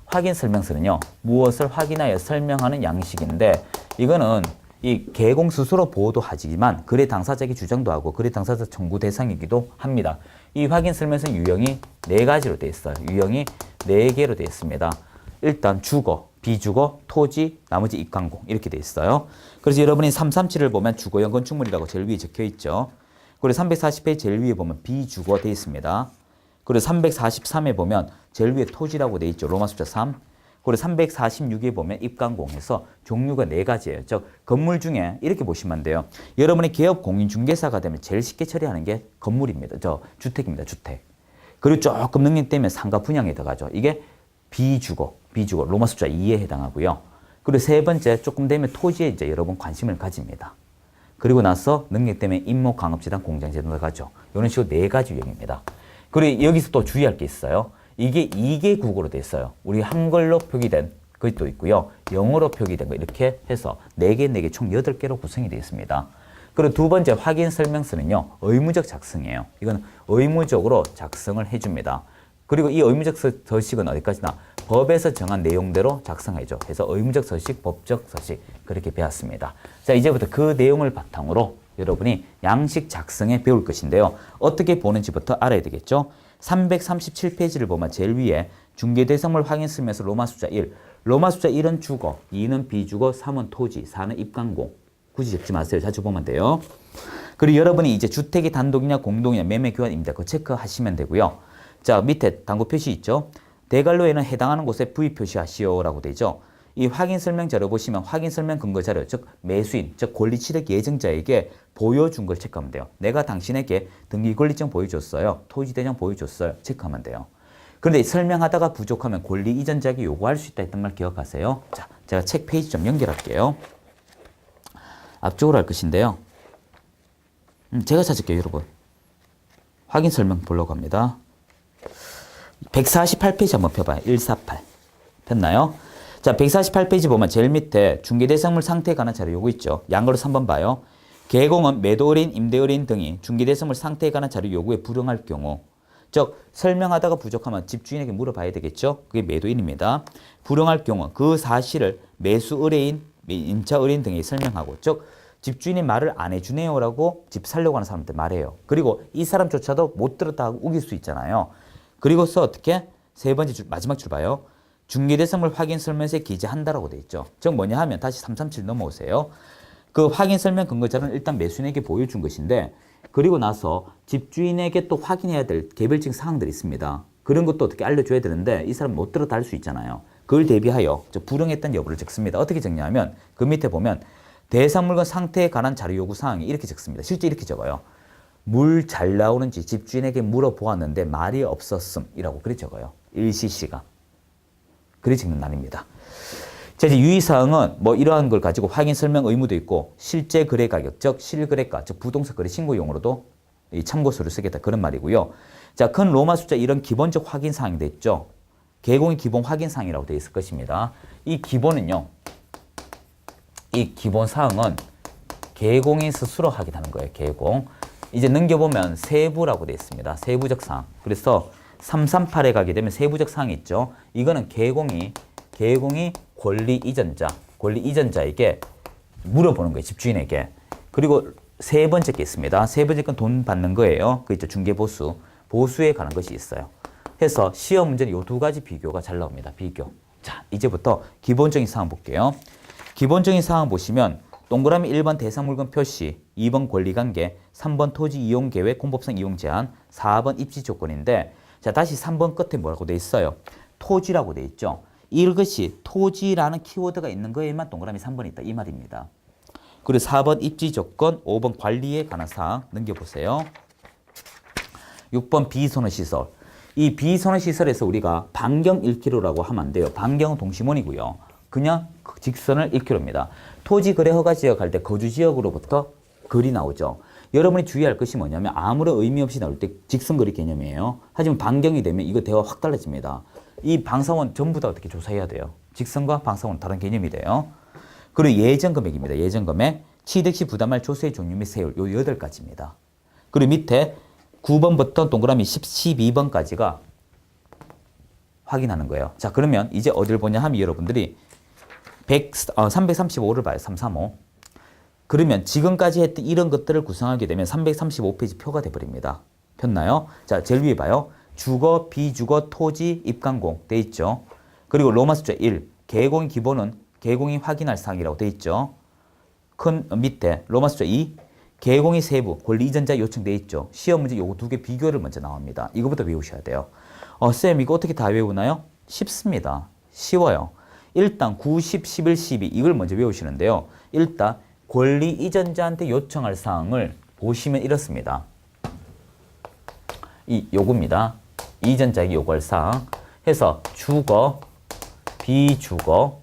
[SPEAKER 1] 확인 설명서는요. 무엇을 확인하여 설명하는 양식인데 이거는 이 개공 스스로 보호도 하지만 거래 당사자에게 주장도 하고 거래 당사자 청구 대상이기도 합니다. 이 확인 설명서 유형이 4가지로 되어 있어요. 유형이 4개로 되어 있습니다. 일단 주거, 비주거, 토지, 나머지 입광공 이렇게 되어 있어요. 그래서 여러분이 337을 보면 주거용 건축물이라고 제일 위에 적혀 있죠. 그리고 340페이지 제일 위에 보면 비주거 되어 있습니다. 그리고 343에 보면 제일 위에 토지라고 되어 있죠. 로마 숫자 3. 그리고 346에 보면 입광공에서 종류가 4가지예요. 즉 건물 중에 이렇게 보시면 돼요. 여러분이 개업 공인중개사가 되면 제일 쉽게 처리하는 게 건물입니다. 주택입니다. 주택. 그리고 조금 능력되면 상가 분양에 들어가죠. 이게 비주거 로마 숫자 2에 해당하고요. 그리고 세 번째 조금 되면 토지에 이제 여러분 관심을 가집니다. 그리고 나서 능력되면 임목 강업재단 공장재 들어가죠. 이런 식으로 4가지 유형입니다. 그리고 여기서 또 주의할 게 있어요. 이게 2개 국어로 돼 있어요. 우리 한글로 표기된 것도 있고요. 영어로 표기된 거 이렇게 해서 4개, 4개 총 8개로 구성이 되어 있습니다. 그리고 두 번째 확인 설명서는요. 의무적 작성이에요. 이건 의무적으로 작성을 해줍니다. 그리고 이 의무적 서식은 어디까지나 법에서 정한 내용대로 작성해줘. 그래서 의무적 서식, 법적 서식 그렇게 배웠습니다. 자, 이제부터 그 내용을 바탕으로 여러분이 양식 작성에 배울 것인데요. 어떻게 보는지부터 알아야 되겠죠. 337페이지를 보면 제일 위에 중개대상물 확인 쓰면서 로마 숫자 1. 로마 숫자 1은 주거, 2는 비주거, 3은 토지, 4는 입광공. 굳이 적지 마세요. 자주 보면 돼요. 그리고 여러분이 이제 주택이 단독이냐 공동이냐 매매 교환 임대 그거 체크하시면 되고요. 자, 밑에 당구 표시 있죠. 대관료에는 해당하는 곳에 V 표시하시오라고 되죠. 이 확인 설명 자료 보시면 확인 설명 근거 자료, 즉 매수인, 즉 권리 취득 예정자에게 보여준 걸 체크하면 돼요. 내가 당신에게 등기 권리증 보여줬어요. 토지 대장 보여줬어요. 체크하면 돼요. 그런데 설명하다가 부족하면 권리 이전자에게 요구할 수 있다 했던 말 기억하세요. 자, 제가 책 페이지 좀 연결할게요. 앞쪽으로 할 것인데요. 제가 찾을게요, 여러분. 확인 설명 보려고 합니다. 148페이지 한번 펴봐요. 148. 폈나요? 자, 148페이지 보면 제일 밑에 중개대상물 상태에 관한 자료 요거 있죠. 양거로 3번 봐요. 개공은 매도의뢰인, 임대의뢰인 등이 중개대상물 상태에 관한 자료 요구에 불응할 경우, 즉 설명하다가 부족하면 집주인에게 물어봐야 되겠죠. 그게 매도인입니다. 불응할 경우 그 사실을 매수의뢰인, 임차의뢰인 등에게 설명하고, 즉 집주인이 말을 안 해주네요라고 집 살려고 하는 사람한테 말해요. 그리고 이 사람조차도 못 들었다 하고 우길 수 있잖아요. 그리고서 어떻게? 세 번째 줄, 마지막 줄 봐요. 중개대상물 확인 설명서에 기재한다라고 돼 있죠. 즉 뭐냐 하면 다시 337 넘어오세요. 그 확인 설명 근거자료는 일단 매수인에게 보여준 것인데 그리고 나서 집주인에게 또 확인해야 될 개별적인 사항들이 있습니다. 그런 것도 어떻게 알려줘야 되는데 이 사람 못 들었다 할 수 있잖아요. 그걸 대비하여 불응했던 여부를 적습니다. 어떻게 적냐면 그 밑에 보면 대상 물건 상태에 관한 자료 요구 사항이 이렇게 적습니다. 실제 이렇게 적어요. 물 잘 나오는지 집주인에게 물어보았는데 말이 없었음이라고 그리 적어요. 일시시가. 그리 적는 날입니다. 자, 이제 유의사항은 뭐 이러한 걸 가지고 확인 설명 의무도 있고 실제 거래 가격, 즉 실거래가, 즉 부동산 거래 신고용으로도 이 참고서를 쓰겠다 그런 말이고요. 자, 큰 로마 숫자 이런 기본적 확인 사항이 됐죠. 개공의 기본 확인 사항이라고 되어 있을 것입니다. 이 기본은요. 이 기본 사항은 개공이 스스로 확인하는 거예요. 개공. 이제 넘겨보면 세부라고 되어 있습니다. 세부적 사항. 그래서 338에 가게 되면 세부적 사항이 있죠. 이거는 개공이 권리 이전자에게 물어보는 거예요. 집주인에게. 그리고 세 번째 게 있습니다. 세 번째 건 돈 받는 거예요. 그 있죠. 중개보수. 보수에 관한 것이 있어요. 해서 시험 문제는 이 두 가지 비교가 잘 나옵니다. 비교. 자, 이제부터 기본적인 사항 볼게요. 기본적인 사항 보시면 동그라미 1번 대상 물건 표시, 2번 권리관계, 3번 토지 이용 계획, 공법상 이용 제한, 4번 입지 조건인데 자, 다시 3번 끝에 뭐라고 돼 있어요? 토지라고 돼 있죠. 이것이 토지라는 키워드가 있는 거에만 동그라미 3번이 있다. 이 말입니다. 그리고 4번 입지 조건, 5번 관리에 관한 사항 넘겨보세요. 6번 비선호 시설. 이 비선호 시설에서 우리가 반경 1km라고 하면 안 돼요. 반경은 동심원이고요. 그냥 직선을 1km입니다. 토지 거래 허가 지역 할 때 거주 지역으로부터 거리 나오죠. 여러분이 주의할 것이 뭐냐면 아무런 의미 없이 나올 때 직선거리 개념이에요. 하지만 반경이 되면 이거 대화 확 달라집니다. 이 방사원 전부 다 어떻게 조사해야 돼요. 직선과 방사원 다른 개념이 돼요. 그리고 예정 금액입니다. 예정 금액, 취득 시 부담할 조세의 종류 및 세율 요 8가지입니다. 그리고 밑에 9번부터 동그라미 12번까지가 확인하는 거예요. 자, 그러면 이제 어딜 보냐 하면 여러분들이 335를 봐요. 335. 그러면 지금까지 했던 이런 것들을 구성하게 되면 335페이지 표가 돼버립니다. 폈나요? 자, 제일 위에 봐요. 주거, 비주거, 토지, 입간공 돼 있죠. 그리고 로마 숫자 1, 개공의 기본은 개공이 확인할 사항이라고 돼 있죠. 큰 밑에 로마 숫자 2, 개공의 세부, 권리 이전자 요청돼 있죠. 시험 문제 요거 두 개 비교를 먼저 나옵니다. 이거부터 외우셔야 돼요. 쌤 이거 어떻게 다 외우나요? 쉽습니다. 쉬워요. 일단 9, 10, 11, 12 이걸 먼저 외우시는데요. 일단 권리 이전자한테 요청할 사항을 보시면 이렇습니다. 요겁니다. 이전자에게 요구할 사항 해서 주거, 비주거,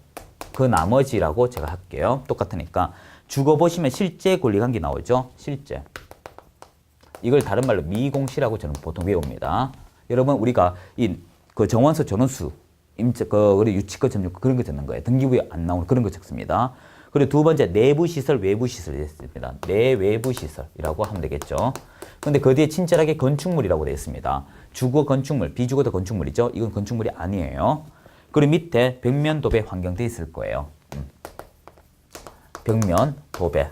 [SPEAKER 1] 그 나머지라고 제가 할게요. 똑같으니까 주거 보시면 실제 권리관계 나오죠. 실제. 이걸 다른 말로 미공시라고 저는 보통 외웁니다. 여러분 우리가 그 정원서 전원수 그리고 유치권 점유권 그런 거 적는 거예요. 등기부에 안 나오는 그런 거 적습니다. 그리고 두 번째 내부시설, 외부시설이 있습니다. 내외부시설이라고 하면 되겠죠. 근데 그 뒤에 친절하게 건축물이라고 되어 있습니다. 주거 건축물, 비주거도 건축물이죠. 이건 건축물이 아니에요. 그리고 밑에 벽면 도배 환경 되어 있을 거예요. 벽면 도배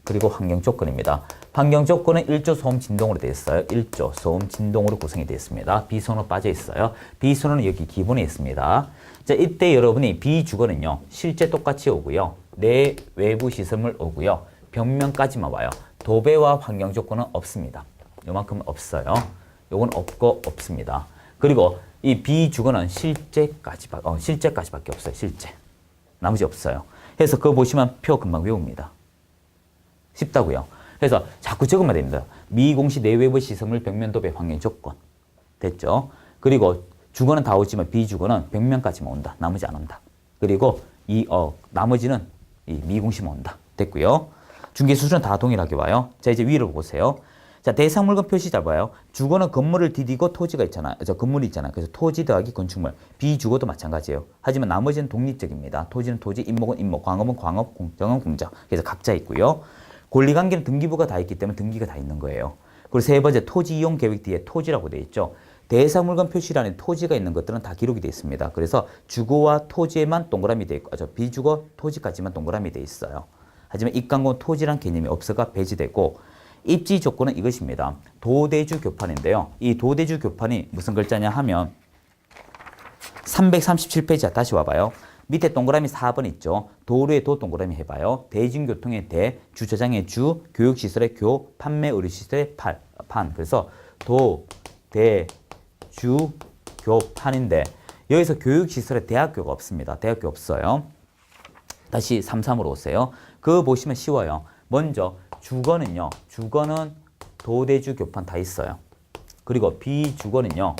[SPEAKER 1] 그리고 환경 조건입니다. 환경 조건은 1조 소음 진동으로 되어 있어요. 1조 소음 진동으로 구성이 되어 있습니다. 비선호 빠져 있어요. 비선호는 여기 기본에 있습니다. 자, 이때 여러분이 비주거는요. 실제 똑같이 오고요. 내 외부 시설물 오고요. 벽면까지만 와요. 도배와 환경 조건은 없습니다. 요만큼은 없어요. 요건 없고 없습니다. 그리고 이 비주거는 실제까지밖에 없어요. 실제. 나머지 없어요. 그래서 그거 보시면 표 금방 외웁니다. 쉽다고요. 그래서 자꾸 적으면 됩니다. 미공시 내외부 시설물 벽면 도배 환경 조건. 됐죠? 그리고 주거는 다 오지만 비주거는 벽면까지만 온다. 나머지 안 온다. 그리고 나머지는 이 미공시만 온다. 됐고요. 중개 수준은 다 동일하게 와요. 자, 이제 위로 보세요. 자, 대상 물건 표시 잘 봐요. 주거는 건물을 디디고 토지가 있잖아요. 건물이 있잖아요. 그래서 토지 더하기 건축물. 비주거도 마찬가지예요. 하지만 나머지는 독립적입니다. 토지는 토지, 임목은 임목, 광업은 광업, 공정은 공정. 그래서 각자 있고요. 권리관계는 등기부가 다 있기 때문에 등기가 다 있는 거예요. 그리고 세 번째 토지 이용 계획 뒤에 토지라고 되어 있죠. 대상 물건 표시란에 토지가 있는 것들은 다 기록이 되어 있습니다. 그래서 주거와 토지에만 동그라미 되어 있고, 비주거 토지까지만 동그라미 되어 있어요. 하지만 입간공 토지란 개념이 없어가 배제되고, 입지 조건은 이것입니다. 도대주 교판인데요. 이 도대주 교판이 무슨 글자냐 하면 337페이지 다시 와봐요. 밑에 동그라미 4번 있죠. 도로의 도 동그라미 해봐요. 대중교통의 대, 주차장의 주, 교육시설의 교, 판매 의료시설의 판. 그래서 도, 대, 주, 교, 판인데 여기서 교육시설에 대학교가 없습니다. 대학교 없어요. 다시 33으로 오세요. 그거 보시면 쉬워요. 먼저 주거는요. 주거는 도대주 교판 다 있어요. 그리고 비주거는요.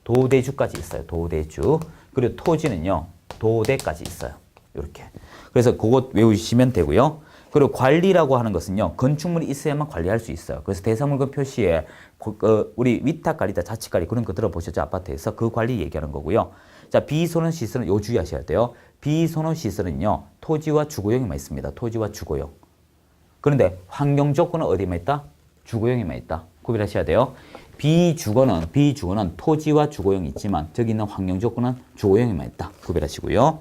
[SPEAKER 1] 도대주까지 있어요. 도대주. 그리고 토지는요. 도대까지 있어요. 이렇게. 그래서 그것 외우시면 되고요. 그리고 관리라고 하는 것은요. 건축물이 있어야만 관리할 수 있어요. 그래서 대사물건 표시에 우리 위탁관리다 자치관리 그런 거 들어보셨죠? 아파트에서 그 관리 얘기하는 거고요. 자, 비선호 시설은 요 주의하셔야 돼요. 비선호 시설은요. 토지와 주거용에만 있습니다. 토지와 주거용. 그런데 환경 조건은 어디에만 있다? 주거용에만 있다. 구별하셔야 돼요. 비주거는 토지와 주거용이 있지만 저기 있는 환경 조건은 주거용에만 있다. 구별하시고요.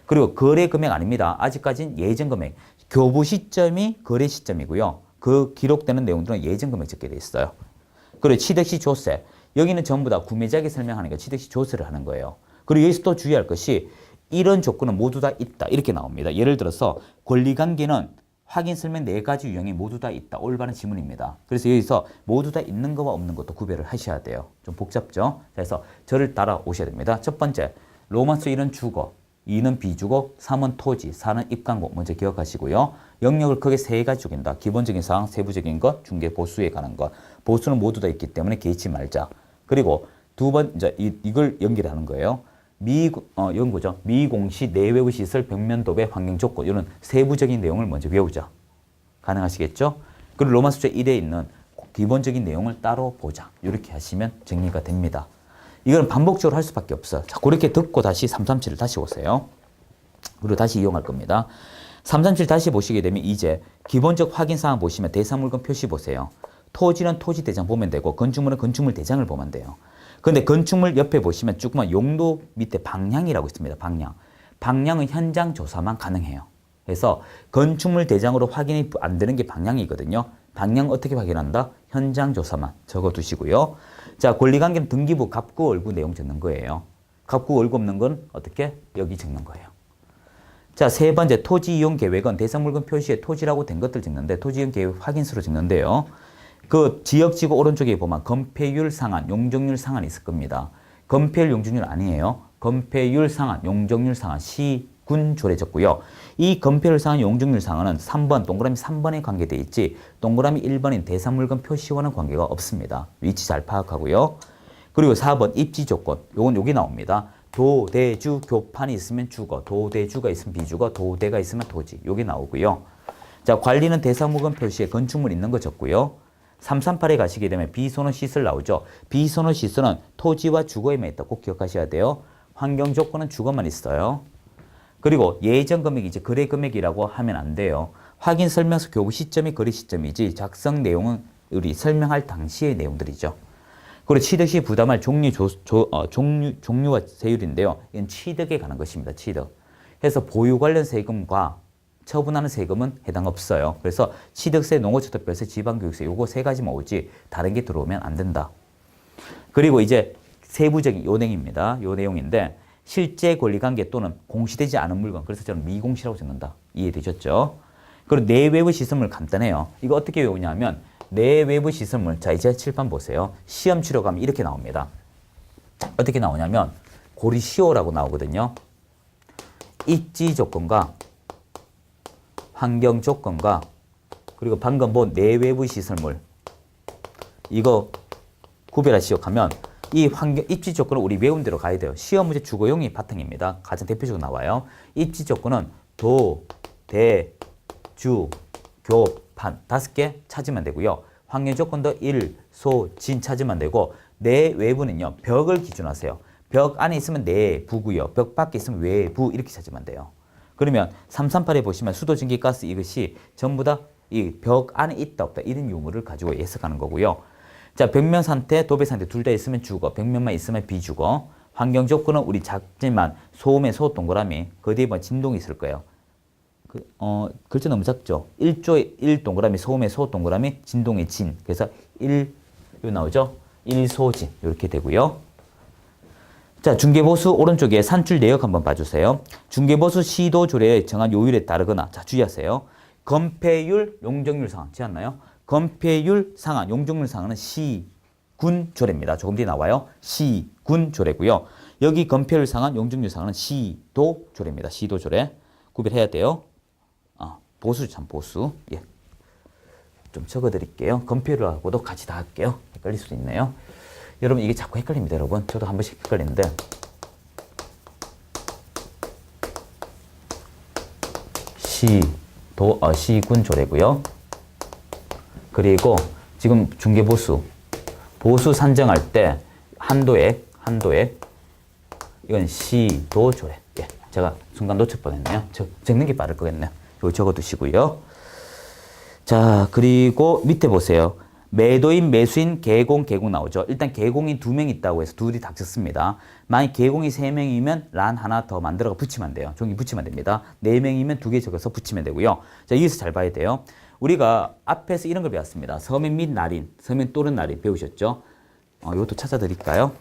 [SPEAKER 1] 그리고 거래 금액 아닙니다. 아직까지는 예정 금액. 교부 시점이 거래 시점이고요. 그 기록되는 내용들은 예정 금액 적게 되어 있어요. 그리고 취득시 조세. 여기는 전부 다 구매자에게 설명하는 게 취득시 조세를 하는 거예요. 그리고 여기서 또 주의할 것이 이런 조건은 모두 다 있다. 이렇게 나옵니다. 예를 들어서 권리관계는 확인 설명 4가지 유형이 모두 다 있다. 올바른 지문입니다. 그래서 여기서 모두 다 있는 것과 없는 것도 구별을 하셔야 돼요. 좀 복잡죠? 그래서 저를 따라오셔야 됩니다. 첫 번째, 로마수 1은 주거, 2는 비주거, 3은 토지, 4는 입광고 먼저 기억하시고요. 영역을 크게 3가지 죽인다. 기본적인 사항, 세부적인 것, 중개 보수에 관한 것. 보수는 모두 다 있기 때문에 개의치 말자. 그리고 두 번, 이제 이걸 연결하는 거예요. 연구죠. 미공시 내외부 시설 벽면 도배 환경 조건 이런 세부적인 내용을 먼저 외우자. 가능하시겠죠? 그리고 로마 숫자 1에 있는 기본적인 내용을 따로 보자. 이렇게 하시면 정리가 됩니다. 이건 반복적으로 할 수밖에 없어요. 자, 그렇게 듣고 다시 337을 다시 오세요. 그리고 다시 이용할 겁니다. 337 다시 보시게 되면 이제 기본적 확인 사항 보시면 대사물건 표시 보세요. 토지는 토지 대장 보면 되고 건축물은 건축물 대장을 보면 돼요. 근데 건축물 옆에 보시면 조그만 용도 밑에 방향이라고 있습니다. 방향. 방향은 현장 조사만 가능해요. 그래서 건축물 대장으로 확인이 안 되는 게 방향이거든요. 방향 어떻게 확인한다? 현장 조사만 적어두시고요. 자, 권리관계는 등기부, 갑구, 월구 내용 적는 거예요. 갑구, 월구 없는 건 어떻게? 여기 적는 거예요. 자, 세 번째 토지 이용 계획은 대상물건 표시에 토지라고 된 것들 적는데 토지 이용 계획 확인서로 적는데요. 그 지역지구 오른쪽에 보면 건폐율 상한, 용적률 상한이 있을 겁니다. 건폐율, 용적률 아니에요. 건폐율 상한, 용적률 상한, 시, 군, 조례 적고요. 이 건폐율 상한, 용적률 상한은 3번, 동그라미 3번에 관계되어 있지 동그라미 1번인 대상물건 표시와는 관계가 없습니다. 위치 잘 파악하고요. 그리고 4번 입지 조건, 요건 여기 나옵니다. 도, 대, 주, 교판이 있으면 주거, 도대주가 있으면 비주거, 도대가 있으면 토지. 요게 나오고요. 자, 관리는 대상물건 표시에 건축물 있는 거 적고요. 338에 가시게 되면 비선호 시설 나오죠. 비선호 시설은 토지와 주거에만 있다. 꼭 기억하셔야 돼요. 환경 조건은 주거만 있어요. 그리고 예정 금액이 이제 거래 금액이라고 하면 안 돼요. 확인 설명서 교부 시점이 거래 시점이지 작성 내용은 우리 설명할 당시의 내용들이죠. 그리고 취득 시 부담할 종류와 세율인데요. 이건 취득에 관한 것입니다. 취득. 그래서 보유 관련 세금과 처분하는 세금은 해당 없어요. 그래서 취득세, 농어초특별세, 지방교육세 요거 3가지만 오지 다른 게 들어오면 안 된다. 그리고 이제 세부적인 요 내용입니다. 요 내용인데 실제 권리관계 또는 공시되지 않은 물건 그래서 저는 미공시라고 적는다. 이해되셨죠? 그리고 내외부 시설물 간단해요. 이거 어떻게 외우냐면 내외부 시설물 자 이제 칠판 보세요. 시험 치러 가면 이렇게 나옵니다. 어떻게 나오냐면 고리시오라고 나오거든요. 입지 조건과 환경 조건과 그리고 방금 본 내외부 시설물 이거 구별하시오 하면 이 환경 입지 조건은 우리 외운 대로 가야 돼요. 시험 문제 주거용이 바탕입니다. 가장 대표적으로 나와요. 입지 조건은 도, 대, 주, 교, 판 5개 찾으면 되고요. 환경 조건도 일, 소, 진 찾으면 되고 내외부는요. 벽을 기준하세요. 벽 안에 있으면 내부고요. 벽 밖에 있으면 외부 이렇게 찾으면 돼요. 그러면 338에 보시면 수도, 전기, 가스 이것이 전부 다 이 벽 안에 있다 없다 이런 유무를 가지고 해석하는 거고요. 자, 벽면 상태, 도배 상태 둘 다 있으면 주거, 벽면만 있으면 비주거. 환경 조건은 우리 작지만 소음의 소 동그라미 그 뒤에 뭐 진동이 있을 거예요. 글자 너무 작죠? 1조의 1 동그라미 소음의 소 동그라미 진동의 진. 그래서 1 여기 나오죠? 1소진 이렇게 되고요. 자, 중개보수 오른쪽에 산출 내역 한번 봐주세요. 중개보수 시도 조례에 정한 요율에 따르거나, 자, 주의하세요. 건폐율, 용적률 상한, 지었나요? 건폐율 상한, 용적률 상한은 시군 조례입니다. 조금 뒤에 나와요. 시군 조례고요. 여기 건폐율 상한, 용적률 상한은 시도 조례입니다. 시도 조례. 구별해야 돼요. 보수 참 보수. 예. 좀 적어드릴게요. 건폐율하고도 같이 다 할게요. 헷갈릴 수도 있네요. 여러분 이게 자꾸 헷갈립니다, 여러분. 저도 한 번씩 헷갈리는데. 시군 조례고요. 그리고 지금 중개보수, 보수 산정할 때 한도액, 이건 시도 조례. 예, 제가 순간 놓칠 뻔했네요. 적는 게 빠를 거겠네요. 이거 적어두시고요. 자, 그리고 밑에 보세요. 매도인, 매수인, 개공 나오죠. 일단 개공이 2명 있다고 해서 둘이 닥쳤습니다. 만약 개공이 3명이면 란 하나 더 만들어가 붙이면 돼요. 종이 붙이면 됩니다. 4명이면 2개 적어서 붙이면 되고요. 자, 여기서 잘 봐야 돼요. 우리가 앞에서 이런 걸 배웠습니다. 서면 및 날인, 서면 또는 날인 배우셨죠? 이것도 찾아드릴까요?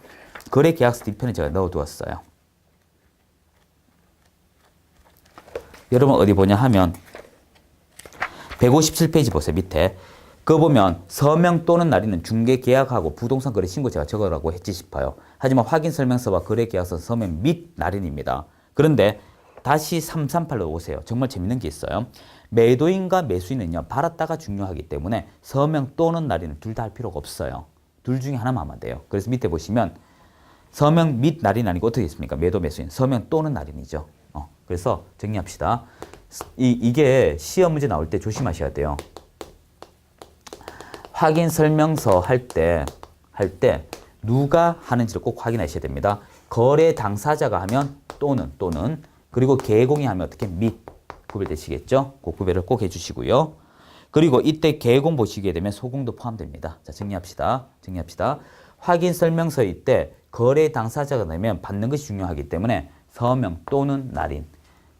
[SPEAKER 1] 거래 계약서 뒤편에 제가 넣어두었어요. 여러분 어디 보냐 하면 157페이지 보세요. 밑에. 그거 보면 서명 또는 날인은 중개계약하고 부동산 거래 신고 제가 적으라고 했지 싶어요. 하지만 확인설명서와 거래계약서 서명 및 날인입니다. 그런데 다시 338로 오세요. 정말 재밌는 게 있어요. 매도인과 매수인은요. 받았다가 중요하기 때문에 서명 또는 날인은 둘 다 할 필요가 없어요. 둘 중에 하나만 하면 돼요. 그래서 밑에 보시면 서명 및 날인 아니고 어떻게 있습니까? 매도 매수인. 서명 또는 날인이죠. 그래서 정리합시다. 이게 시험 문제 나올 때 조심하셔야 돼요. 확인 설명서 할 때 누가 하는지를 꼭 확인하셔야 됩니다. 거래 당사자가 하면 또는 그리고 개공이 하면 어떻게 및 구별되시겠죠? 그 구별을 꼭 해주시고요. 그리고 이때 개공 보시게 되면 소공도 포함됩니다. 자, 정리합시다. 확인 설명서일 때 거래 당사자가 되면 받는 것이 중요하기 때문에 서명 또는 날인.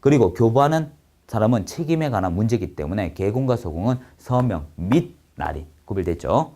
[SPEAKER 1] 그리고 교부하는 사람은 책임에 관한 문제이기 때문에 개공과 소공은 서명 및 날인. 구별됐죠?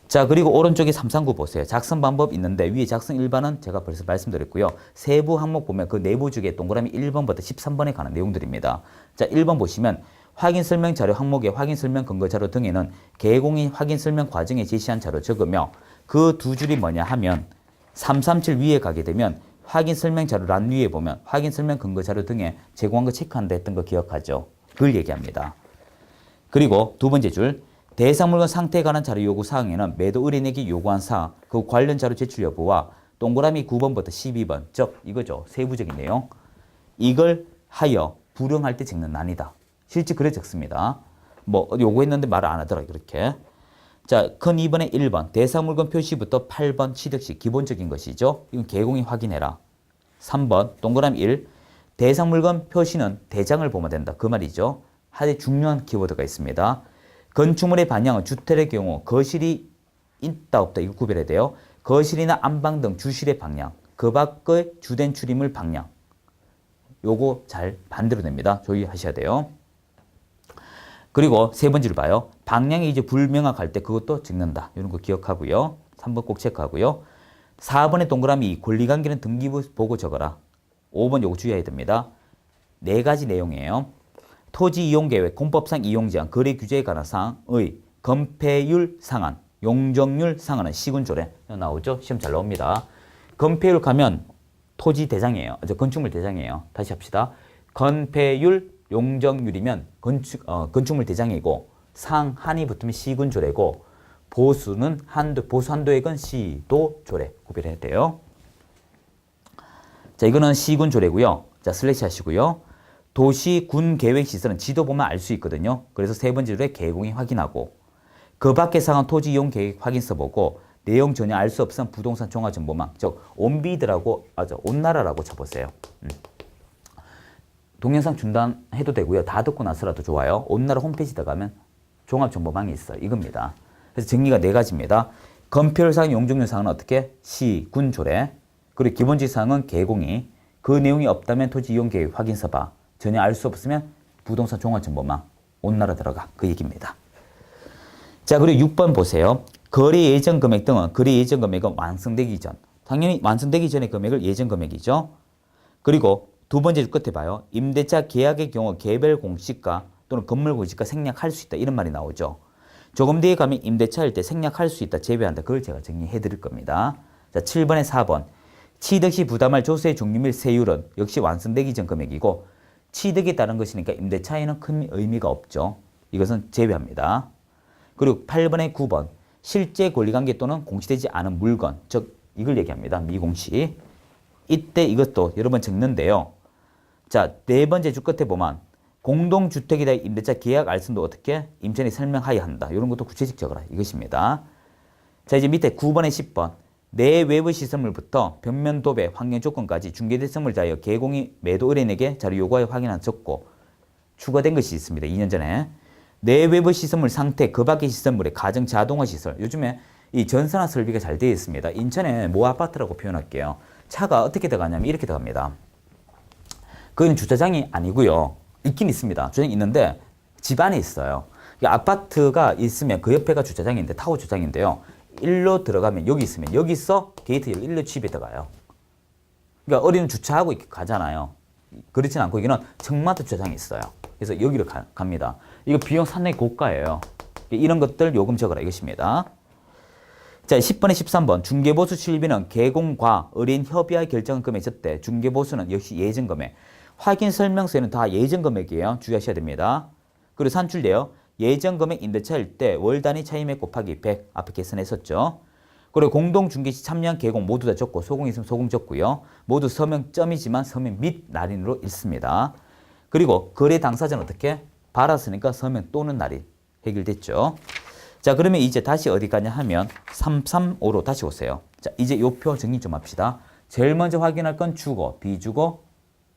[SPEAKER 1] 자, 그리고 오른쪽에 339 보세요. 작성 방법 있는데 위에 작성 일반은 제가 벌써 말씀드렸고요. 세부 항목 보면 그 내부 주기에 동그라미 1번부터 13번에 관한 내용들입니다. 자, 1번 보시면 확인 설명 자료 항목에 확인 설명 근거 자료 등에는 개공인 확인 설명 과정에 제시한 자료 적으며 그 두 줄이 뭐냐 하면 337 위에 가게 되면 확인 설명 자료 란 위에 보면 확인 설명 근거 자료 등에 제공한 거 체크한다 했던 거 기억하죠? 그걸 얘기합니다. 그리고 두 번째 줄 대상 물건 상태에 관한 자료 요구 사항에는 매도 의뢰인에게 요구한 사항, 그 관련 자료 제출 여부와 동그라미 9번부터 12번, 즉 이거죠. 세부적인 내용. 이걸 하여 불응할 때 적는 난이다. 실제 그래 적습니다. 뭐 요구했는데 말을 안 하더라 이렇게. 자, 큰 2번에 1번 대상 물건 표시부터 8번 취득시 기본적인 것이죠. 이건 개공이 확인해라. 3번 동그라미 1 대상 물건 표시는 대장을 보면 된다. 그 말이죠. 하되 중요한 키워드가 있습니다. 건축물의 반향은 주택의 경우 거실이 있다 없다 이거 구별해야 돼요. 거실이나 안방 등 주실의 방향, 그 밖의 주된 출입물 방향. 요거 잘 반대로 됩니다. 주의하셔야 돼요. 그리고 세 번째를 봐요. 방향이 이제 불명확할 때 그것도 적는다. 이런 거 기억하고요. 3번 꼭 체크하고요. 4번의 동그라미 권리관계는 등기부 보고 적어라. 5번 요거 주의해야 됩니다. 네 가지 내용이에요. 토지 이용 계획, 공법상 이용 제한, 거래 규제에 관한 사항의 건폐율 상한, 용적률 상한은 시군 조례 나오죠? 시험 잘 나옵니다. 건폐율 가면 토지 대장이에요. 건축물 대장이에요. 다시 합시다. 건폐율, 용적률이면 건축물 대장이고 상한이 붙으면 시군 조례고 보수는 보수 한도액은 시도 조례 구별해야 돼요. 자, 이거는 시군 조례고요. 자, 슬래시 하시고요. 도시, 군 계획 시설은 지도 보면 알 수 있거든요. 그래서 세 번째 줄에 개공이 확인하고 그 밖의 사항은 토지 이용 계획 확인서 보고 내용 전혀 알 수 없으면 부동산 종합정보망 즉 온비드라고 온나라라고 쳐보세요. 동영상 중단해도 되고요. 다 듣고 나서라도 좋아요. 온나라 홈페이지 들어가면 종합정보망이 있어요. 이겁니다. 그래서 정리가 네 가지입니다. 건폐율상, 용적률상은 어떻게? 시, 군 조례. 그리고 기본적 사항은 개공이. 그 내용이 없다면 토지 이용 계획 확인서 봐. 전혀 알 수 없으면 부동산 종합정보망 온나라 들어가. 그 얘기입니다. 자, 그리고 6번 보세요. 거래 예정 금액 등은 거래 예정 금액은 완성되기 전 당연히 완성되기 전의 금액을 예전 금액이죠. 그리고 두 번째 줄 끝에 봐요. 임대차 계약의 경우 개별 공시가 또는 건물 공시가 생략할 수 있다. 이런 말이 나오죠. 조금 뒤에 가면 임대차일 때 생략할 수 있다. 제외한다. 그걸 제가 정리해 드릴 겁니다. 자, 7번에 4번. 취득 시 부담할 조세 종류 및 세율은 역시 완성되기 전 금액이고 취득에 따른 것이니까 임대차에는 큰 의미가 없죠. 이것은 제외합니다. 그리고 8번에 9번. 실제 권리관계 또는 공시되지 않은 물건, 즉 이걸 얘기합니다. 미공시. 이때 이것도 여러 번 적는데요. 자, 네 번째 줄 끝에 보면 공동주택에 대한 임대차 계약 알선도 어떻게 임차인이 설명하여야 한다. 이런 것도 구체적 적어라. 이것입니다. 자, 이제 밑에 9번에 10번. 내외부 시설물부터 벽면 도배, 환경 조건까지 중개대상물 자여 개공이 매도 의뢰인에게 자료 요구하여 확인한 적고 추가된 것이 있습니다. 2년 전에. 내외부 시설물 상태, 그 밖의 시설물의 가정 자동화 시설. 요즘에 이 전산화 설비가 잘 되어 있습니다. 인천의 모 아파트라고 표현할게요. 차가 어떻게 들어가냐면 이렇게 들어갑니다. 그건 주차장이 아니고요. 있긴 있습니다. 주차장이 있는데 집 안에 있어요. 아파트가 있으면 그 옆에가 주차장인데 타워 주차장인데요. 일로 들어가면 여기 있으면 여기서 게이트 일로 집에 들어가요. 그러니까 어린이는 주차하고 이렇게 가잖아요. 그렇진 않고 여기는 청마다 주차장이 있어요. 그래서 여기로 갑니다. 이거 비용 상당히 고가예요. 이런 것들 요금 적어라 이것입니다. 자, 10번에 13번. 중개보수 실비는 개공과 의뢰인 협의하여 결정한 금액이 있을 중개보수는 역시 예전 금액. 확인 설명서에는 다 예전 금액이에요. 주의하셔야 됩니다. 그리고 산출돼요. 예전 금액 임대차일 때 월 단위 차임액 곱하기 100 앞에 계산했었죠. 그리고 공동 중개 시 참여한 개공 모두 다 적고 소공 있으면 소공 적고요. 모두 서명점이지만 서명 및 날인으로 읽습니다. 그리고 거래 당사자는 어떻게? 받았으니까 서명 또는 날인 해결됐죠. 자, 그러면 이제 다시 어디 가냐 하면 335로 다시 오세요. 자, 이제 요 표 정리 좀 합시다. 제일 먼저 확인할 건 주거, 비주거,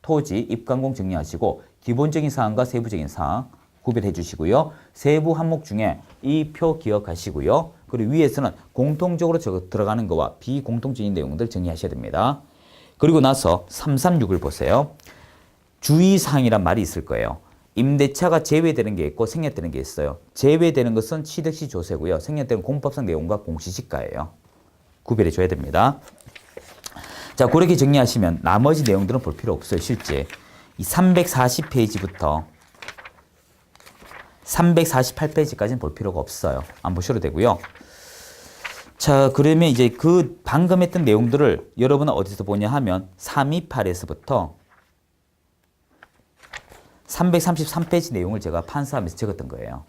[SPEAKER 1] 토지, 입관공 정리하시고 기본적인 사항과 세부적인 사항 구별해 주시고요. 세부 항목 중에 이 표 기억하시고요. 그리고 위에서는 공통적으로 들어가는 거와 비공통적인 내용들 정리하셔야 됩니다. 그리고 나서 336을 보세요. 주의사항이란 말이 있을 거예요. 임대차가 제외되는 게 있고 생략되는 게 있어요. 제외되는 것은 취득시 조세고요. 생략되는 공법상 내용과 공시지가예요. 구별해 줘야 됩니다. 자, 그렇게 정리하시면 나머지 내용들은 볼 필요 없어요. 실제 이 340페이지부터 348페이지까지는 볼 필요가 없어요. 안 보셔도 되고요. 자, 그러면 이제 그 방금 했던 내용들을 여러분은 어디서 보냐 하면 328에서부터 333페이지 내용을 제가 판사하면서 적었던 거예요.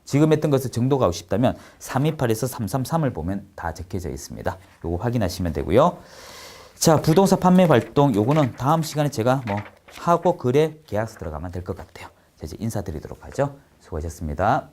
[SPEAKER 1] 지금 했던 것을 정독하고 싶다면 328에서 333을 보면 다 적혀져 있습니다. 요거 확인하시면 되고요. 자, 부동산 판매 활동 요거는 다음 시간에 제가 뭐 하고 거래 계약서 들어가면 될 것 같아요. 자, 이제 인사드리도록 하죠. 수고하셨습니다.